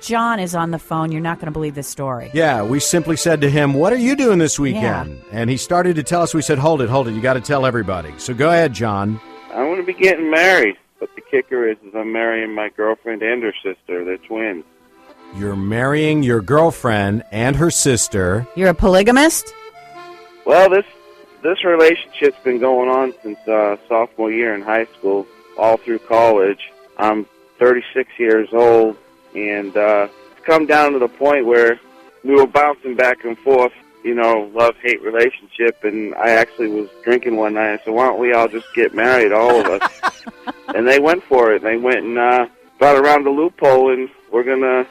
John is on the phone. You're not going to believe this story. Yeah, we simply said to him, what are you doing this weekend? Yeah. And he started to tell us. We said, hold it. You got to tell everybody. So go ahead, John. I'm going to be getting married. But the kicker is I'm marrying my girlfriend and her sister. They're twins. You're marrying your girlfriend and her sister. You're a polygamist? Well, this relationship's been going on since sophomore year in high school, all through college. I'm 36 years old, and it's come down to the point where we were bouncing back and forth, love-hate relationship, and I actually was drinking one night. I said, why don't we all just get married, all of us? And they went for it. They went and got around the loophole, and we're going to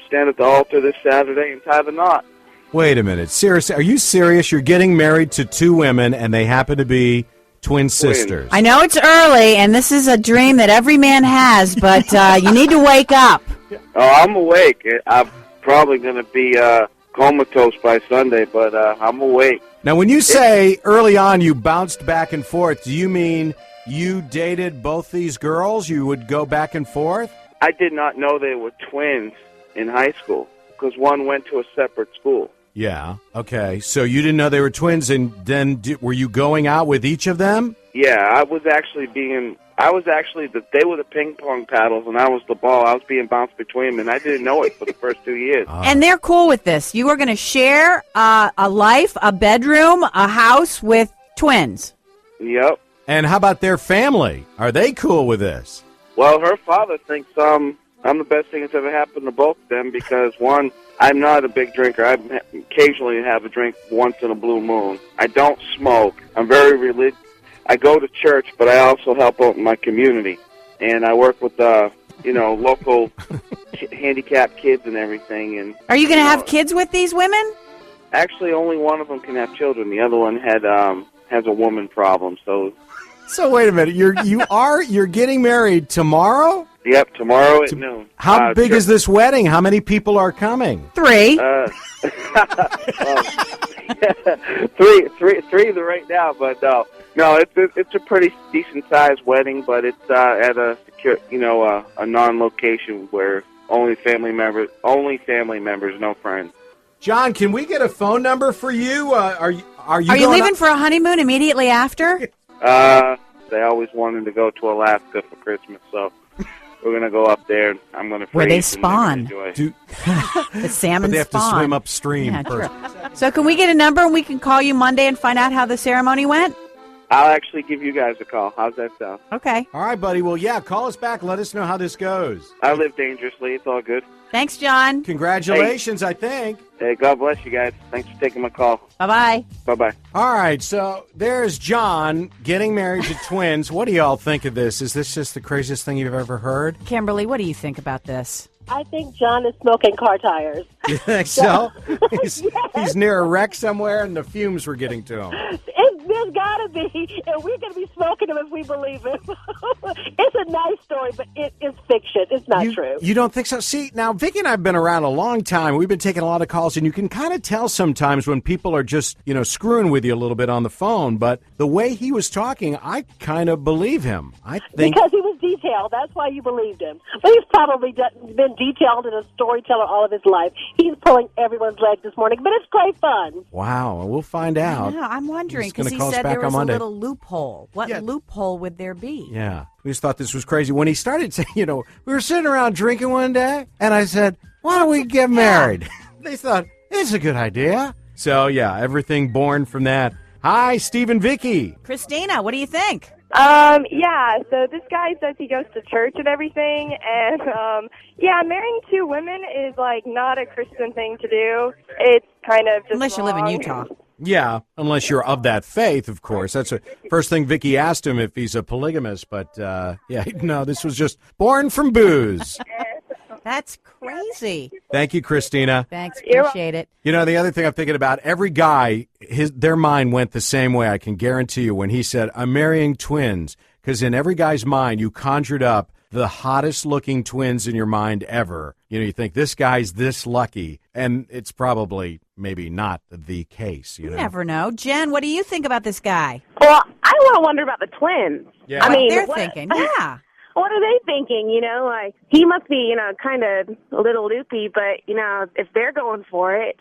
stand at the altar this Saturday and tie the knot. Wait a minute. Seriously, are you serious? You're getting married to two women, and they happen to be twin sisters. I know it's early, and this is a dream that every man has, but you need to wake up. Oh, I'm awake. I'm probably going to be comatose by Sunday, but I'm awake. Now, when you say early on you bounced back and forth, do you mean you dated both these girls? You would go back and forth? I did not know they were twins in high school because one went to a separate school. Yeah, okay. So you didn't know they were twins, and then were you going out with each of them? Yeah, they were the ping pong paddles, and I was the ball. I was being bounced between them, and I didn't know it for the first 2 years. And they're cool with this. You are going to share a life, a bedroom, a house with twins. Yep. And how about their family? Are they cool with this? Well, her father thinks I'm the best thing that's ever happened to both of them because, one, I'm not a big drinker. I occasionally have a drink once in a blue moon. I don't smoke. I'm very religious. I go to church, but I also help out in my community. And I work with, local handicapped kids and everything. And are you going to have kids with these women? Actually, only one of them can have children. The other one has a woman problem. So wait a minute. You're getting married tomorrow? Yep, tomorrow at noon. How big is this wedding? How many people are coming? 3. Three right now, but no, it's a pretty decent sized wedding, but it's at a secure, a non-location where only family members, no friends. John, can we get a phone number for you? Are you leaving for a honeymoon immediately after? They always wanted to go to Alaska for Christmas, so we're going to go up there. I'm going to freeze. Where they spawn. The salmon but they have spawn. to swim upstream first. True. So can we get a number and we can call you Monday and find out how the ceremony went? I'll actually give you guys a call. How's that sound? Okay. All right, buddy. Well, yeah, call us back. Let us know how this goes. I live dangerously. It's all good. Thanks, John. Congratulations, I think. Hey, God bless you guys. Thanks for taking my call. Bye-bye. Bye-bye. All right, so there's John getting married to twins. What do y'all think of this? Is this just the craziest thing you've ever heard? Kimberly, what do you think about this? I think John is smoking car tires. You think so? He's near a wreck somewhere, and the fumes were getting to him. There's got to be, and we're going to be smoking them if we believe it. It's a nice story, but it is fiction. It's not true. You don't think so? See, now, Vikki and I have been around a long time. We've been taking a lot of calls, and you can kind of tell sometimes when people are just, screwing with you a little bit on the phone. But the way he was talking, I kind of believe him. I think because he was detailed. That's why you believed him. But he's probably been detailed and a storyteller all of his life. He's pulling everyone's leg this morning, but it's great fun. We'll find out. Yeah, I'm wondering because he said there was a little loophole. What loophole would there be? Yeah, we just thought this was crazy. When he started saying, we were sitting around drinking one day, and I said, why don't we get married? They thought, it's a good idea. So, yeah, everything born from that. Hi, Steve and Vikki. Christina, what do you think? So this guy says he goes to church and everything, and, marrying two women is, not a Christian thing to do. It's kind of just unless you live in Utah. Yeah, unless you're of that faith, of course. That's the first thing Vikki asked him if he's a polygamist, but, this was just born from booze. That's crazy. Thank you, Christina. Thanks, appreciate it. The other thing I'm thinking about, every guy, their mind went the same way, I can guarantee you, when he said, I'm marrying twins, because in every guy's mind, you conjured up the hottest-looking twins in your mind ever. You think, this guy's this lucky, and it's probably maybe not the case. You never know. Jen, what do you think about this guy? Well, I want to wonder about the twins. Yeah. They're thinking, yeah. what are they thinking? You know, like, he must be, you know, kind of a little loopy, but, you know, if they're going for it.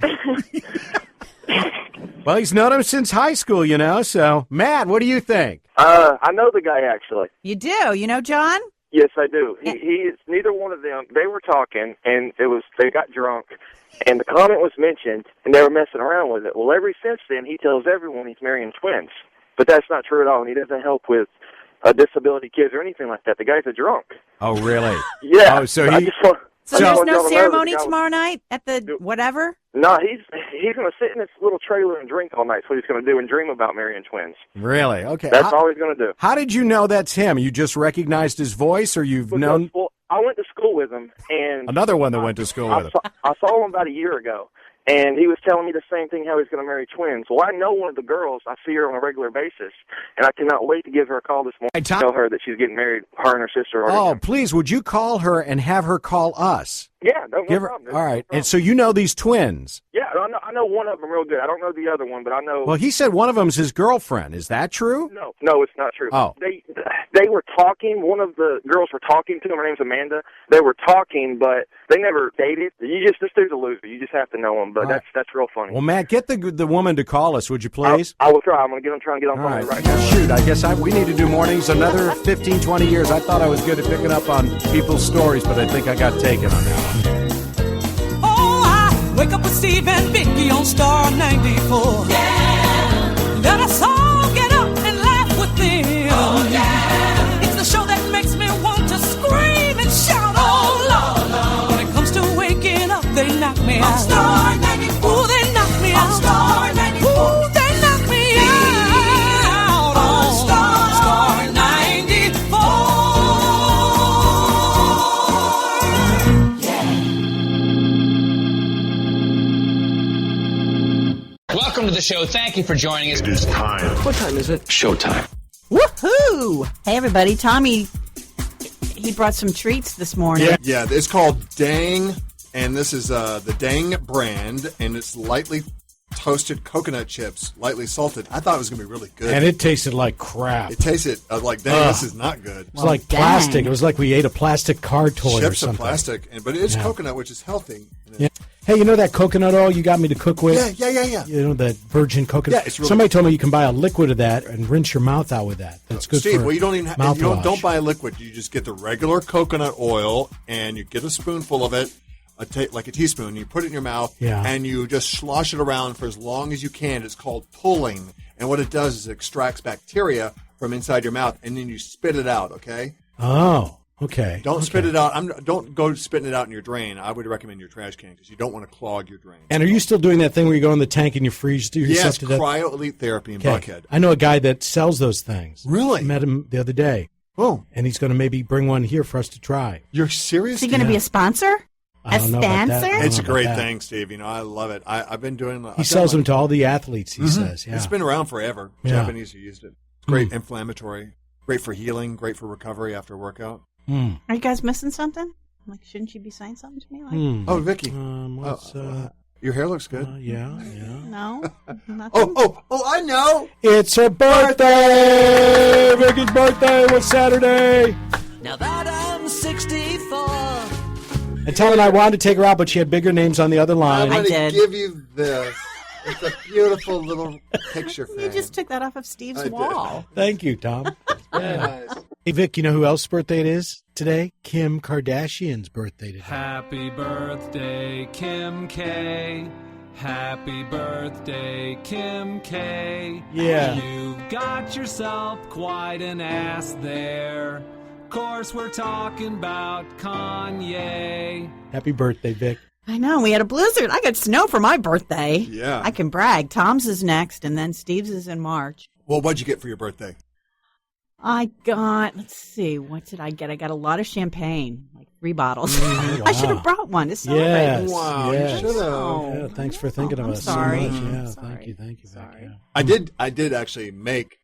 Well, he's known him since high school, you know, so, Matt, what do you think? I know the guy, actually. You do? You know John? Yes, I do. He is neither one of them. They were talking, and they got drunk, and the comment was mentioned, and they were messing around with it. Well, ever since then, he tells everyone he's marrying twins, but that's not true at all, and he doesn't help with disability kids or anything like that. The guy's a drunk. Oh, really? Yeah. Oh, so he... So there's no ceremony tomorrow night at the whatever? No, he's going to sit in this little trailer and drink all night. That's what he's going to do, and dream about marrying twins. Really? Okay. That's all he's going to do. How did you know that's him? You just recognized his voice, or you've known? Well, I went to school with him, and Another one that went to school with him. I saw him about a year ago, and he was telling me the same thing, how he's going to marry twins. Well, I know one of the girls. I see her on a regular basis, and I cannot wait to give her a call this morning to tell her that she's getting married. Her and her sister are. Oh, please, would you call her and have her call us? Yeah, no Give her, problem. all right, and so you know these twins? Yeah, I know one of them real good. I don't know the other one, but I know. Well, he said one of them's his girlfriend. Is that true? No, it's not true. Oh. They were talking. One of the girls were talking to him. Her name's Amanda. They were talking, but they never dated. This dude's a loser. You just have to know him, but that's real funny. Well, Matt, get the woman to call us, would you please? I will try. I'm going to try and get on All phone right. right now. Shoot, I guess we need to do mornings another 15, 20 years. I thought I was good at picking up on people's stories, but I think I got taken on that one. Wake up with Steve and Vikki on Star 94. Yeah. Let us all get up and laugh with them. Oh, yeah. It's the show that makes me want to scream and shout, oh, Lord. When it comes to waking up, they knock me out. On Star 94. Ooh, they knock me out. On Star 94. Ooh, they knock me out. On Star 94. Welcome to the show. Thank you for joining us. It is time. What time is it? Showtime. Woohoo! Hey, everybody. Tommy, he brought some treats this morning. Yeah, it's called Dang, and this is the Dang brand, and it's lightly toasted coconut chips, lightly salted. I thought it was going to be really good. And it tasted like crap. It tasted like, dang, this is not good. It's like plastic. It was like we ate a plastic car toy Chips or something. are plastic, but it is coconut, which is healthy. Yeah. Hey, you know that coconut oil you got me to cook with? Yeah. You know, that virgin coconut? Yeah, it's really Somebody told me you can buy a liquid of that and rinse your mouth out with that. That's good Steve, for well, you don't even mouthwash. don't buy a liquid. You just get the regular coconut oil, and you get a spoonful of it, like a teaspoon. You put it in your mouth, and you just slosh it around for as long as you can. It's called pulling, and what it does is it extracts bacteria from inside your mouth, and then you spit it out, okay? Oh, okay. Don't spit it out. Don't go spitting it out in your drain. I would recommend your trash can because you don't want to clog your drain. And are you still doing that thing where you go in the tank and you freeze yourself to death? Yes, Cryo Elite Therapy in Buckhead. I know a guy that sells those things. Really? I met him the other day. Oh. And he's going to maybe bring one here for us to try. You're serious? Is he going to be a sponsor? I don't know about that. It's a great thing, Steve. You know, I love it. I've been doing. He sells them to all the athletes. He says, "Yeah, it's been around forever. Japanese have used it. It's great, inflammatory, great for healing, great for recovery after a workout." Are you guys missing something? Like, shouldn't you be saying something to me? Like, Oh, Vikki, your hair looks good. Yeah. no, nothing. Oh! I know. It's her birthday. Vicki's birthday was Saturday. Now that I'm 64. And Tom and I wanted to take her out, but she had bigger names on the other line. I'm going to did. give you this. It's a beautiful little picture frame. You just took that off of Steve's wall. Thank you, Tom. Very nice. Hey, Vic, you know who else's birthday it is today? Kim Kardashian's birthday today. Happy birthday, Kim K. Happy birthday, Kim K. Yeah. You've got yourself quite an ass there. Of course, we're talking about Kanye. Happy birthday, Vic. I know. We had a blizzard. I got snow for my birthday. Yeah. I can brag. Tom's is next, and then Steve's is in March. Well, what'd you get for your birthday? I got, let's see, what did I get? I got a lot of champagne, like 3 bottles. Wow. I should have brought one to celebrate. Yes. Wow, yes. you should have. Yeah, thanks for thinking of I'm us sorry. so much. Yeah, I'm sorry. thank you, Vic. Sorry. Yeah. I did actually make.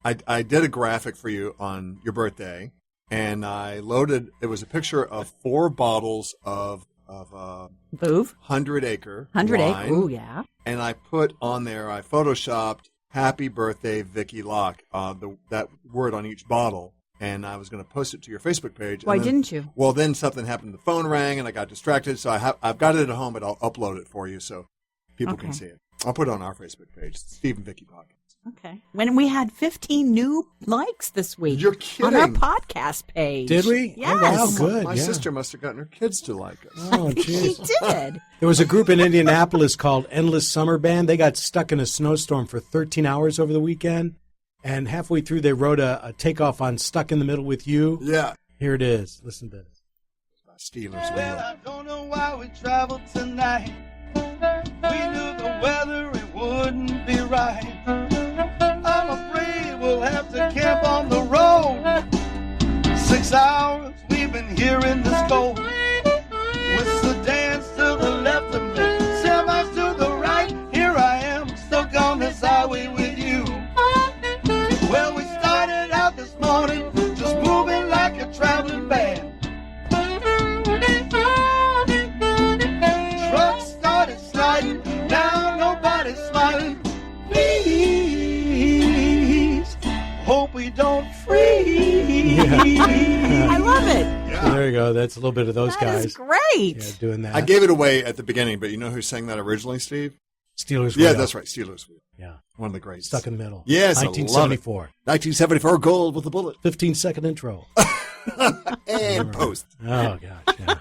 I did a graphic for you on your birthday, and I loaded. It was a picture of 4 bottles of Boov? 100 Acre 100 wine, Acre. Ooh, yeah. and I put on there. I photoshopped "Happy Birthday, Vikki Locke," that word on each bottle, and I was going to post it to your Facebook page. Why didn't you? Well, then something happened. The phone rang, and I got distracted. So I've got it at home, but I'll upload it for you so people can see it. I'll put it on our Facebook page, Steve and Vikki Podcast. Okay. When we had 15 new likes this week. You're kidding. On our podcast page. Did we? Yes. Oh, wow, good. My sister must have gotten her kids to like us. Oh, She jeez. did. There was a group in Indianapolis called Endless Summer Band. They got stuck in a snowstorm for 13 hours over the weekend. And halfway through, they wrote a takeoff on Stuck in the Middle with You. Yeah. Here it is. Listen to this. Steelers Well, wheel. I don't know why we traveled tonight. We knew the weather, it wouldn't be right. I'm afraid we'll have to camp on the road. 6 hours we've been here in this cold. With sedans to the left of me, semis to the right. Here I am, stuck on this highway with you. Well, we started out this morning, just moving like a traveling band. Truck started sliding, now nobody's smiling. Please, hope we don't freeze. I love it. So there you go. That's a little bit of those That guys. is great. Yeah, doing that. I gave it away at the beginning, but you know who sang that originally, Steve? Steelers Yeah, Wheel. that's right. Steelers Wheel. Yeah. One of the greats. Stuck in the Middle. Yes, I love it. 1974. 1974 gold with a bullet. 15-second intro. And post. Oh, gosh. Yeah.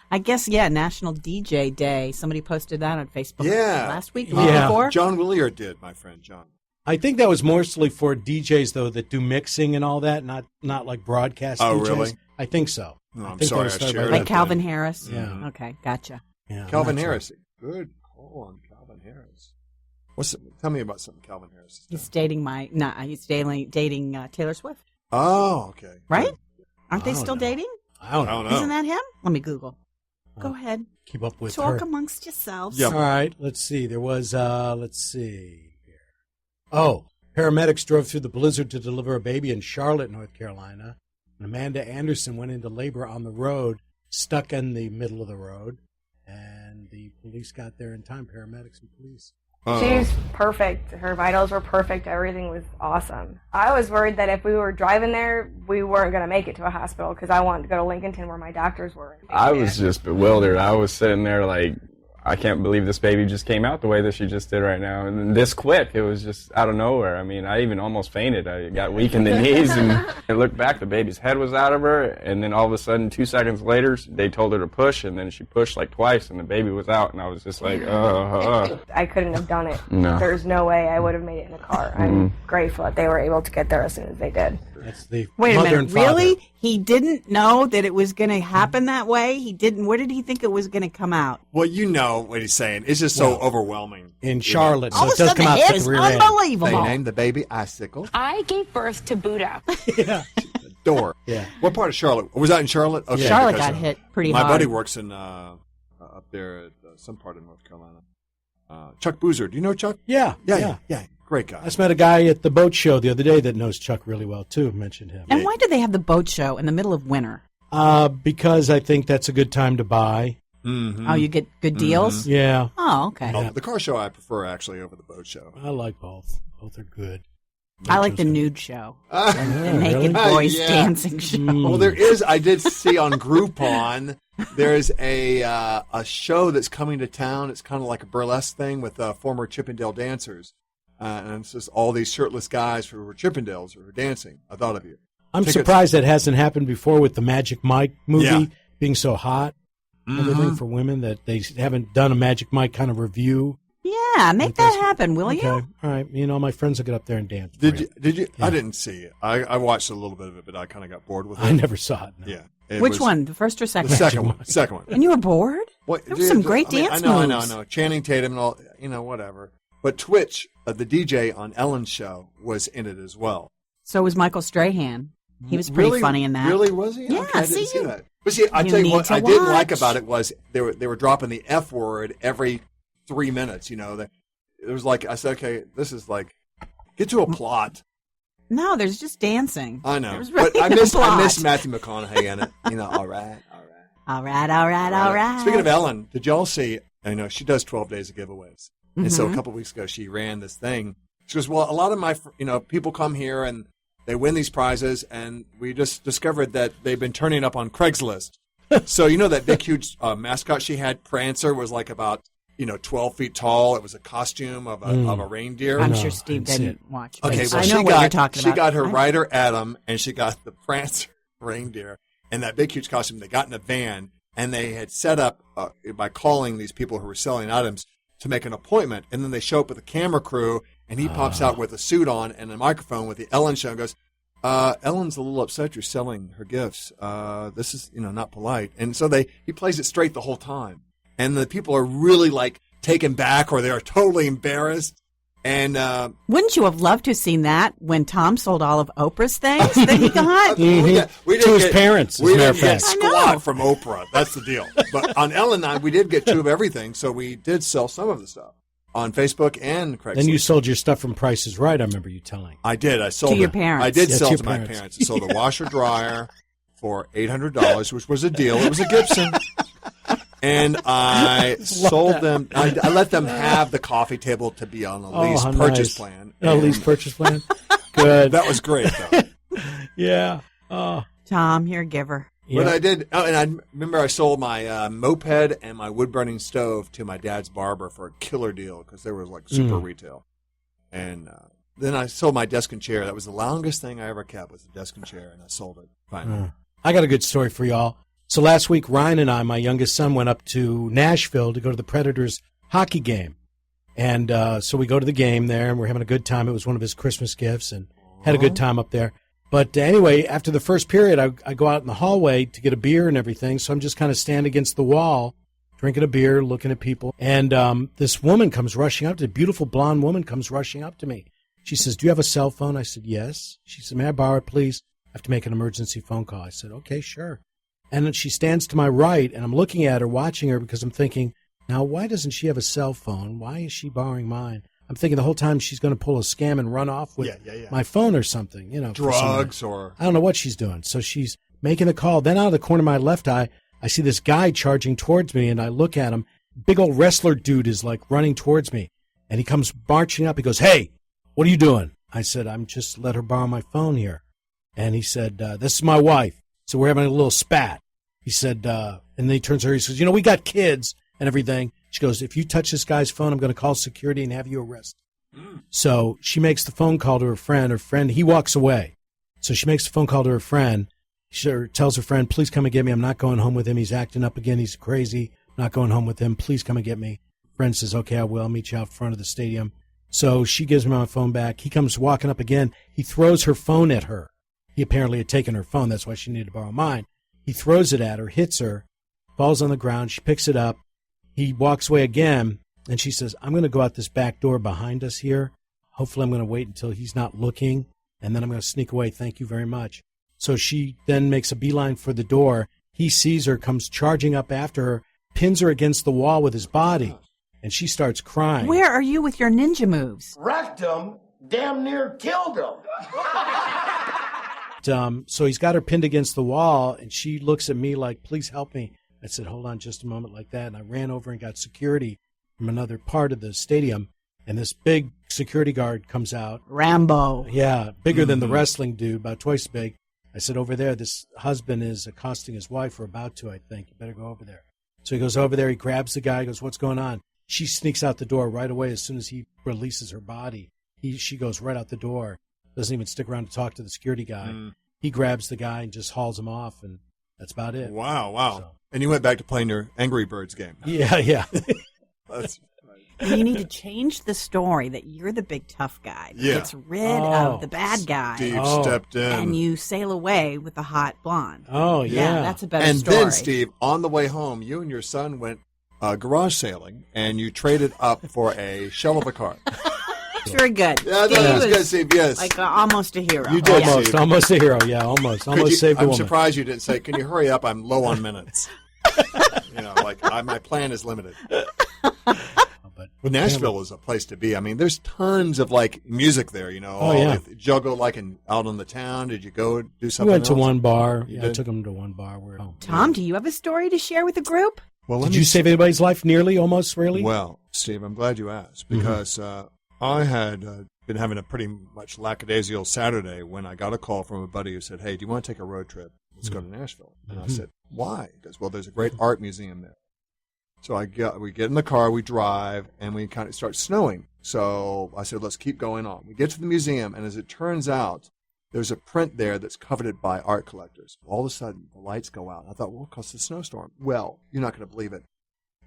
I guess, National DJ Day. Somebody posted that on Facebook Yeah. last week, the week Yeah. before. John Willier did, my friend John. I think that was mostly for DJs, though, that do mixing and all that, not like broadcast Oh, DJs. really? I think so. No, I I'm think sorry, they I started shared by it. Like Calvin Harris? Yeah. Okay, gotcha. Yeah, I'm Calvin not sure. Harris. Good call on Calvin Harris. Tell me about something Calvin Harris is doing. He's dating he's dating Taylor Swift. Oh, okay. Right? Aren't they I don't still know. dating? I don't I know. don't know. Isn't that him? Let me Google. Go ahead. Keep up with Talk her. amongst yourselves. Yeah. All right, let's see. There was, let's see here. Oh, paramedics drove through the blizzard to deliver a baby in Charlotte, North Carolina. And Amanda Anderson went into labor on the road, stuck in the middle of the road. And the police got there in time, paramedics and police. She was perfect. Her vitals were perfect. Everything was awesome. I was worried that if we were driving there, we weren't going to make it to a hospital because I wanted to go to Lincolnton where my doctors were. I was just bewildered. I was sitting there like, I can't believe this baby just came out the way that she just did right now. And then this quick, it was just out of nowhere. I mean, I even almost fainted. I got weak in the knees, and I looked back, the baby's head was out of her, and then all of a sudden, 2 seconds later, they told her to push, and then she pushed like twice, and the baby was out, and I was just like, I couldn't have done it. No. There's no way I would have made it in a car. I'm grateful that they were able to get there as soon as they did. That's the Wait a mother minute. and father. Really? He didn't know that it was going to happen that way? He didn't. Where did he think it was going to come out? Well, you know what he's saying. It's just so overwhelming. In Charlotte, so All of it a does sudden, come the out hip the is rear end. unbelievable. They named the baby Icicle. I gave birth to Buddha. Yeah. Door. Yeah. What part of Charlotte? Was that in Charlotte? Okay, Charlotte because, got hit pretty my hard. buddy works in up there at some part of North Carolina. Chuck Boozer. Do you know Chuck? Yeah. Yeah. Great guy. I just met a guy at the boat show the other day that knows Chuck really well, too. Mentioned him. And why did they have the boat show in the middle of winter? Because I think that's a good time to buy. Mm-hmm. Oh, you get good deals? Yeah. Oh, okay. Oh, the car show I prefer actually over the boat show. I like both. Both are good. I like the nude show. Ah, The naked really? boys Yeah. dancing show. Well, there is. I did see on Groupon. There's a show that's coming to town. It's kind of like a burlesque thing with former Chippendale dancers, and it's just all these shirtless guys who were Chippendales who were dancing. I thought of you. I'm Tickets- surprised that hasn't happened before with the Magic Mike movie Yeah. being so hot. Everything for women that they haven't done a Magic Mike kind of review. Yeah, make that happen, will Okay. you? All right. You know, my friends will get up there and dance. for Did you. you? Yeah. I didn't see it. I watched a little bit of it, but I kind of got bored with it. I never saw it. No. Yeah. It Which was- one? The first or second? The second one. Second one. And you were bored? What, There were some great dance I moves. know. Channing Tatum and all, whatever. But Twitch, the DJ on Ellen's show, was in it as well. So was Michael Strahan. He was pretty Really? funny in that. Really, was he? Yeah, Okay, I didn't see, see you- that. But see, I you tell you need what to I didn't like watch. about it was they were dropping the F word every 3 minutes. It was like I said, okay, this is like get to a plot. No, there's just dancing. I know, There's really but I no miss plot. Matthew McConaughey in it. All right. All right. Speaking of Ellen, did y'all see? I know she does 12 days of giveaways, and so a Mhm. couple of weeks ago she ran this thing. She goes, "Well, a lot of my people come here and they win these prizes, and we just discovered that they've been turning up on Craigslist. So you know that big, huge mascot she had, Prancer, was like about 12 feet tall. It was a costume of a reindeer. I'm sure Steve didn't watch. Okay, well, I know what you're talking about. She got her rider Adam, and she got the Prancer reindeer, and that big, huge costume. They got in a van, and they had set up by calling these people who were selling items to make an appointment, and then they show up with a camera crew, and he pops out with a suit on and a microphone with the Ellen show and goes, Ellen's a little upset you're selling her gifts. This is, not polite. And so he plays it straight the whole time. And the people are really like taken back, or they are totally embarrassed. And wouldn't you have loved to have seen that when Tom sold all of Oprah's things that he got? We to his parents, We as a matter didn't of get fact. squat from Oprah. That's the deal. But on Ellen and I, we did get 2 of everything, so we did sell some of the stuff on Facebook and Craigslist. Then you sold your stuff from Price is Right, I remember you telling. I did. I sold to your parents. I did Yeah, sell to to your my parents. parents. I sold a washer dryer for $800, which was a deal. It was a Gibson. And I sold them. I let them have the coffee table to be on a lease purchase plan. A lease purchase plan? Good. That was great, though. Yeah. Oh. Tom, you're a giver. But I did, and I remember I sold my moped and my wood-burning stove to my dad's barber for a killer deal because they were like super retail. And then I sold my desk and chair. That was the longest thing I ever kept, was a desk and chair, and I sold it finally. I got a good story for y'all. So last week, Ryan and I, my youngest son, went up to Nashville to go to the Predators hockey game. And so we go to the game there, and we're having a good time. It was one of his Christmas gifts, and had a good time up there. But anyway, after the first period, I go out in the hallway to get a beer and everything. So I'm just kind of standing against the wall, drinking a beer, looking at people. And this woman comes rushing up to me. A beautiful blonde woman comes rushing up to me. She says, "Do you have a cell phone?" I said, "Yes." She said, "May I borrow it, please? I have to make an emergency phone call." I said, "Okay, sure." And then she stands to my right, and I'm looking at her, watching her, because I'm thinking, now, why doesn't she have a cell phone? Why is she borrowing mine? I'm thinking the whole time she's going to pull a scam and run off with my phone or something, drugs or I don't know what she's doing. So she's making a call. Then out of the corner of my left eye, I see this guy charging towards me, and I look at him. Big old wrestler dude is like running towards me, and he comes marching up. He goes, "Hey, what are you doing?" I said, "I'm just let her borrow my phone here." And he said, "This is my wife." So we're having a little spat. He said, and then he turns to her. He says, "We got kids and everything." She goes, "If you touch this guy's phone, I'm going to call security and have you arrested." So she makes the phone call to her friend. Her friend, he walks away. So she makes the phone call to her friend. She tells her friend, "Please come and get me. I'm not going home with him. He's acting up again. He's crazy. I'm not going home with him. Please come and get me." Friend says, "Okay, I will. I'll meet you out front of the stadium." So she gives me my phone back. He comes walking up again. He throws her phone at her. He apparently had taken her phone. That's why she needed to borrow mine. He throws it at her, hits her, falls on the ground. She picks it up. He walks away again, and she says, "I'm going to go out this back door behind us here. Hopefully I'm going to wait until he's not looking, and then I'm going to sneak away. Thank you very much." So she then makes a beeline for the door. He sees her, comes charging up after her, pins her against the wall with his body, and she starts crying. Where are you with your ninja moves? Wrecked him, damn near killed him. So he's got her pinned against the wall, and she looks at me like, "Please help me." I said, "Hold on just a moment," like that. And I ran over and got security from another part of the stadium. And this big security guard comes out. Rambo. Yeah, bigger than the wrestling dude, about twice as big. I said, "Over there, this husband is accosting his wife, or about to, I think. You better go over there." So he goes over there. He grabs the guy. He goes, "What's going on?" She sneaks out the door right away as soon as he releases her body. She goes right out the door. Doesn't even stick around to talk to the security guy. He grabs the guy and just hauls him off, and that's about it. Wow. So. And you went back to playing your Angry Birds game. Yeah. That's You need to change the story that you're the big tough guy that gets rid of the bad guy. Steve stepped in. And you sail away with the hot blonde. Oh, yeah. That's a better and story. then, Steve, on the way home, you and your son went garage sailing, and you traded up for a shell of a car. It's very good. Yeah, I thought it was good, Steve, yes. Like almost a hero. You did, Almost, Steve. almost a hero. Yeah, almost saved the I'm woman. surprised you didn't say, "Can you hurry up? I'm low on minutes." My plan is limited. Well, Nashville is a place to be. I mean, there's tons of music there. Oh, yeah. Did y'all go out on the town? Did you go do something? We went to else? one bar. You I did? took him to one bar. We're home. Tom, do you have a story to share with the group? Well, Did you save anybody's life? Nearly, almost, really? Well, Steve, I'm glad you asked because I had been having a pretty much lackadaisical Saturday when I got a call from a buddy who said, "Hey, do you want to take a road trip? Let's go to Nashville." And I said, "Why?" He goes, "Well, there's a great art museum there." So we get in the car, we drive, and we kind of start snowing. So I said, "Let's keep going on." We get to the museum, and as it turns out, there's a print there that's coveted by art collectors. All of a sudden, the lights go out. I thought, well, because of the snowstorm. Well, you're not going to believe it.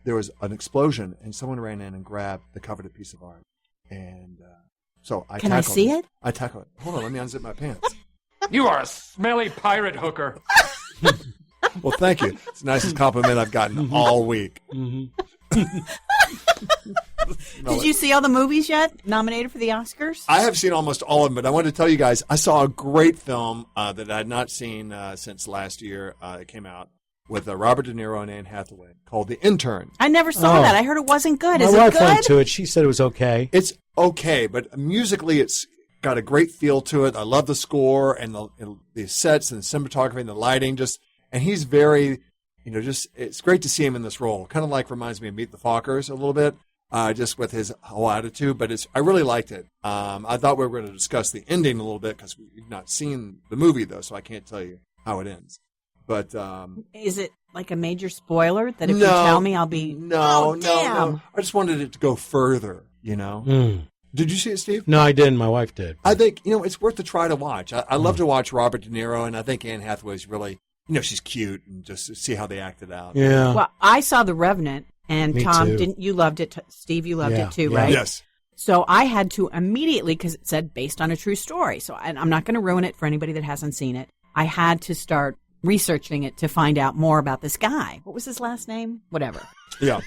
There was an explosion, and someone ran in and grabbed the coveted piece of art. And so I Can I see it? I tackled it. Hold on, let me unzip my pants. You are a smelly pirate hooker. Well, thank you. It's the nicest compliment I've gotten all week. Did you see all the movies yet nominated for the Oscars? I have seen almost all of them, but I wanted to tell you guys, I saw a great film that I had not seen since last year. It came out with Robert De Niro and Anne Hathaway called The Intern. I never saw that. I heard it wasn't good. Is My it wife went good? to it. She said it was okay. It's okay, but musically it's got a great feel to it. I love the score and the sets and the cinematography and the lighting. And he's very, it's great to see him in this role. Kind of reminds me of Meet the Fockers a little bit, just with his whole attitude. But I really liked it. I thought we were going to discuss the ending a little bit because we've not seen the movie, though, so I can't tell you how it ends. But is it like a major spoiler that if you tell me I'll be... No. Damn. I just wanted it to go further, Did you see it, Steve? No, I didn't. My wife did. I think, it's worth a try to watch. I love to watch Robert De Niro, and I think Anne Hathaway's really... she's cute, and just to see how they act it out. Yeah. Well, I saw The Revenant, and Me Tom, too. you loved it? Steve, you loved it too, Yeah. right? Yes. So I had to immediately, because it said based on a true story. So I'm not going to ruin it for anybody that hasn't seen it. I had to start researching it to find out more about this guy. What was his last name? Whatever. Yeah.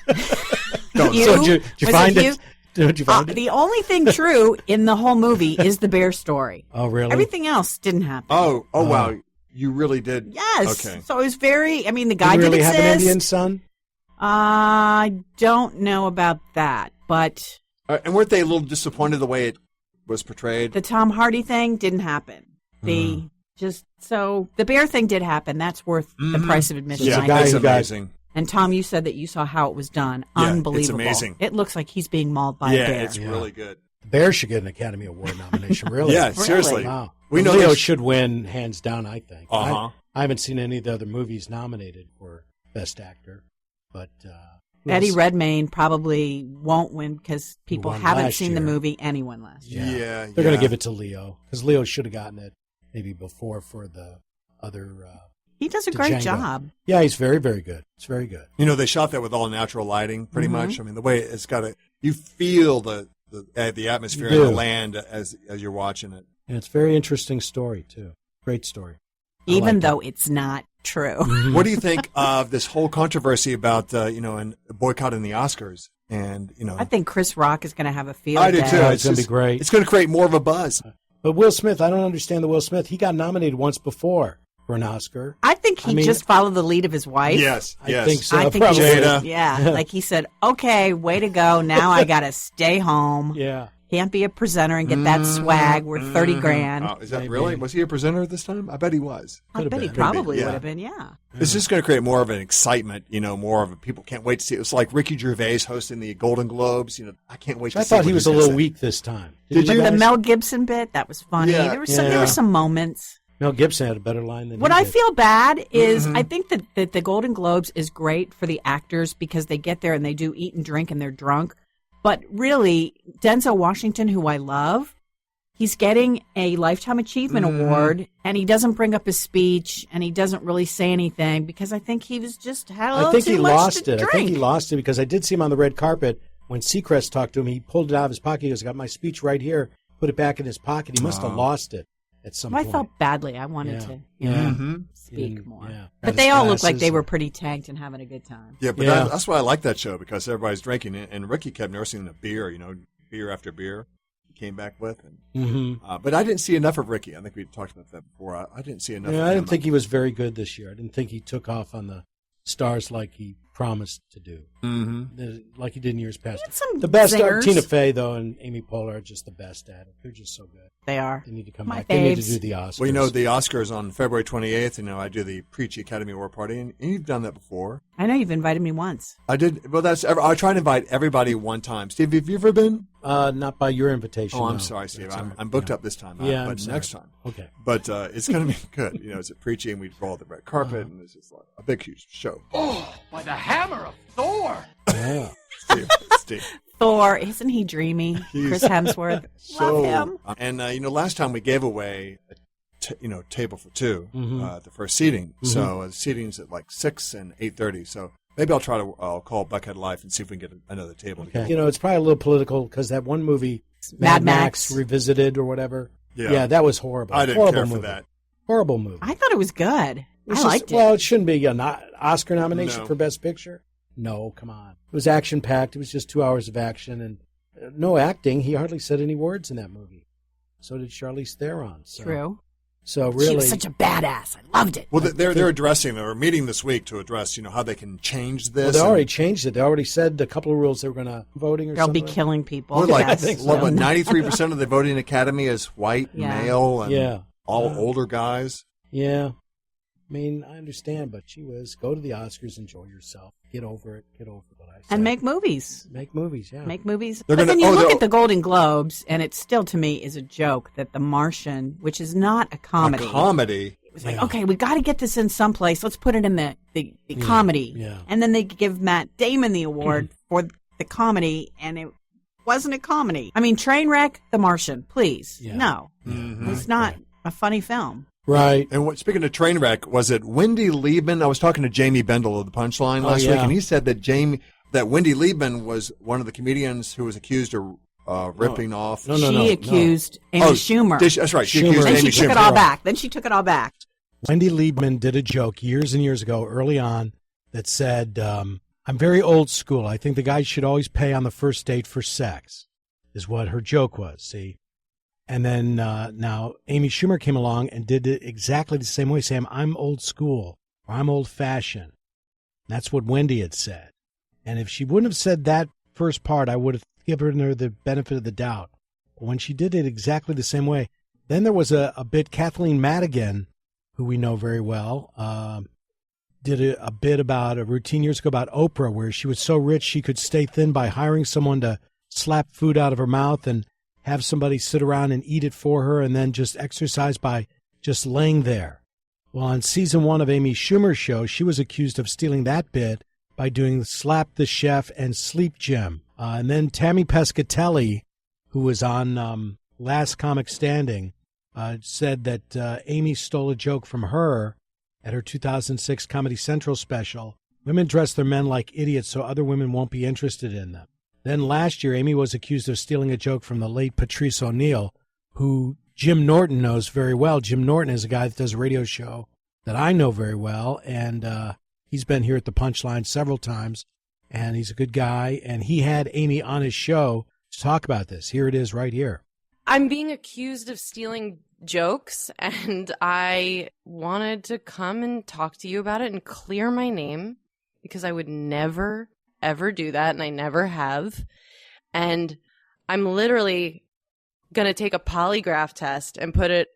So did you find it? Did you find it? The only thing true in the whole movie is the bear story. Oh, really? Everything else didn't happen. Oh, wow. You really did? Yes. Okay. So it was very, the guy Did he really did have exist. an Indian son? I don't know about that, but... and weren't they a little disappointed the way it was portrayed? The Tom Hardy thing didn't happen. So the bear thing did happen. That's worth the price of admission. Yeah, It's it's amazing. And Tom, you said that you saw how it was done. Yeah, Unbelievable. it's amazing. It looks like he's being mauled by a bear. It's really good. The Bear should get an Academy Award nomination, really. Yeah, seriously. Wow. We know Leo there's- should win, hands down, I think. Uh-huh. I haven't seen any of the other movies nominated for Best Actor, but... Eddie Redmayne probably won't win because people won haven't last seen the year. movie. Anyone last year. Yeah. They're going to give it to Leo, because Leo should have gotten it maybe before for the other... He does a great Django. job. Yeah, he's very, very good. It's very good. They shot that with all natural lighting, pretty much. The way it's got you feel the atmosphere You of the do. land as you're watching it. And it's a very interesting story, too. Great story. Even though it's not true. What do you think of this whole controversy about, and boycotting the Oscars? And, I think Chris Rock is going to have a field I do day. too. It's going to be great. It's going to create more of a buzz. But Will Smith, I don't understand the Will Smith. He got nominated once before for an Oscar. I think he just followed the lead of his wife. Yes. I think so. I think probably. Jada. Yeah, like he said, okay, way to go. Now I got to stay home. Yeah. Can't be a presenter and get that swag worth 30 grand. Oh, is that Maybe. really? Was he a presenter this time? I bet he was. I bet he been. probably Maybe, would yeah. have been, yeah. It's just going to create more of an excitement, more of a people can't wait to see it. It's like Ricky Gervais hosting the Golden Globes. I can't wait to I see thought what he was he's a gonna little say. weak this time. Did you? The guys? Mel Gibson bit, that was funny. Yeah. There were some moments. Mel Gibson had a better line than What he I did. feel bad is I think that the Golden Globes is great for the actors because they get there and they do eat and drink and they're drunk. But really, Denzel Washington, who I love, he's getting a Lifetime Achievement Award, and he doesn't bring up his speech, and he doesn't really say anything because I think he was just had a little I think too he much lost to it. drink. I think he lost it because I did see him on the red carpet when Seacrest talked to him. He pulled it out of his pocket. He goes, I got my speech right here. Put it back in his pocket. He must have lost it at some I point. felt badly. I wanted to speak more. Yeah. But they all looked like they were pretty tanked and having a good time. Yeah, but that's why I like that show because everybody's drinking. And Ricky kept nursing the beer, beer after beer he came back with. And, but I didn't see enough of Ricky. I think we talked about that before. I didn't see enough of him. I didn't think he was very good this year. I didn't think he took off on the stars like he promised to do, like he did in years past. some The best are zingers. Tina Fey, though, and Amy Poehler are just the best at it. They're just so good. They are. They need to come My back. They need to faves. do the Oscars. Well, the Oscars on February 28th. I do the Preety Academy Award party, and you've done that before. I know you've invited me once. I did. Well, I try to invite everybody one time. Steve, have you ever been? Not by your invitation. Oh, I'm no. sorry, Steve. That's all right. I'm booked up this time. Yeah, but next time. Okay. But it's going to be good. It's at Preety, and we roll the red carpet, and it's just like a big, huge show. Oh, by the hammer of Thor! Yeah. Steve. Thor, isn't he dreamy? Chris Hemsworth. Love him. And, last time we gave away a table for two, the first seating. So the seating's at like 6 and 8:30. So maybe I'll call Buckhead Life and see if we can get another table. Okay. It's probably a little political because that one movie, Mad Max Revisited or whatever. Yeah, that was horrible. I didn't horrible care movie. for that. Horrible movie. I thought it was good. I liked it. Well, it shouldn't be an Oscar nomination for Best Picture. No, come on. It was action-packed. It was just 2 hours of action and no acting. He hardly said any words in that movie. So did Charlize Theron. So. True. So really, she was such a badass. I loved it. Well, they're meeting this week to address, how they can change this. Well, they already changed it. They already said a couple of rules they were going to voting or They'll something. be killing people. Well, I think so. 93% of the voting academy is white, male, and all older guys. Yeah. I mean, I understand, but gee whiz, go to the Oscars, enjoy yourself. Get over it. Get over what I said. And make movies. Make movies, yeah. Make movies. But then you look at the Golden Globes, and it still, to me, is a joke that The Martian, which is not a comedy. A comedy? It was like, okay, we got to get this in someplace. Let's put it in the comedy. Yeah. And then they give Matt Damon the award for the comedy, and it wasn't a comedy. I mean, Trainwreck, The Martian, please. Yeah. No. Mm-hmm. It's not a funny film. Right. And speaking of Trainwreck, was it Wendy Liebman? I was talking to Jamie Bendel of The Punchline last week, and he said that Wendy Liebman was one of the comedians who was accused of ripping off. She accused Amy Schumer. That's right. She accused Then Amy she took Schumer. it all back. Then she took it all back. Wendy Liebman did a joke years and years ago, early on, that said, I'm very old school. I think the guy should always pay on the first date for sex, is what her joke was, see? And then now Amy Schumer came along and did it exactly the same way, saying, I'm old school, or I'm old-fashioned. That's what Wendy had said. And if she wouldn't have said that first part, I would have given her the benefit of the doubt. But when she did it exactly the same way, then there was a bit, Kathleen Madigan, who we know very well, did a bit about a routine years ago about Oprah, where she was so rich she could stay thin by hiring someone to slap food out of her mouth and have somebody sit around and eat it for her and then just exercise by just laying there. Well, on season 1 of Amy Schumer's show, she was accused of stealing that bit by doing Slap the Chef and Sleep Gym. And then Tammy Pescatelli, who was on Last Comic Standing, said that Amy stole a joke from her at her 2006 Comedy Central special. Women dress their men like idiots so other women won't be interested in them. Then last year, Amy was accused of stealing a joke from the late Patrice O'Neill, who Jim Norton knows very well. Jim Norton is a guy that does a radio show that I know very well, and he's been here at the Punchline several times, and he's a good guy, and he had Amy on his show to talk about this. Here it is right here. I'm being accused of stealing jokes, and I wanted to come and talk to you about it and clear my name, because I would never ever do that, and I never have. And I'm literally going to take a polygraph test and put it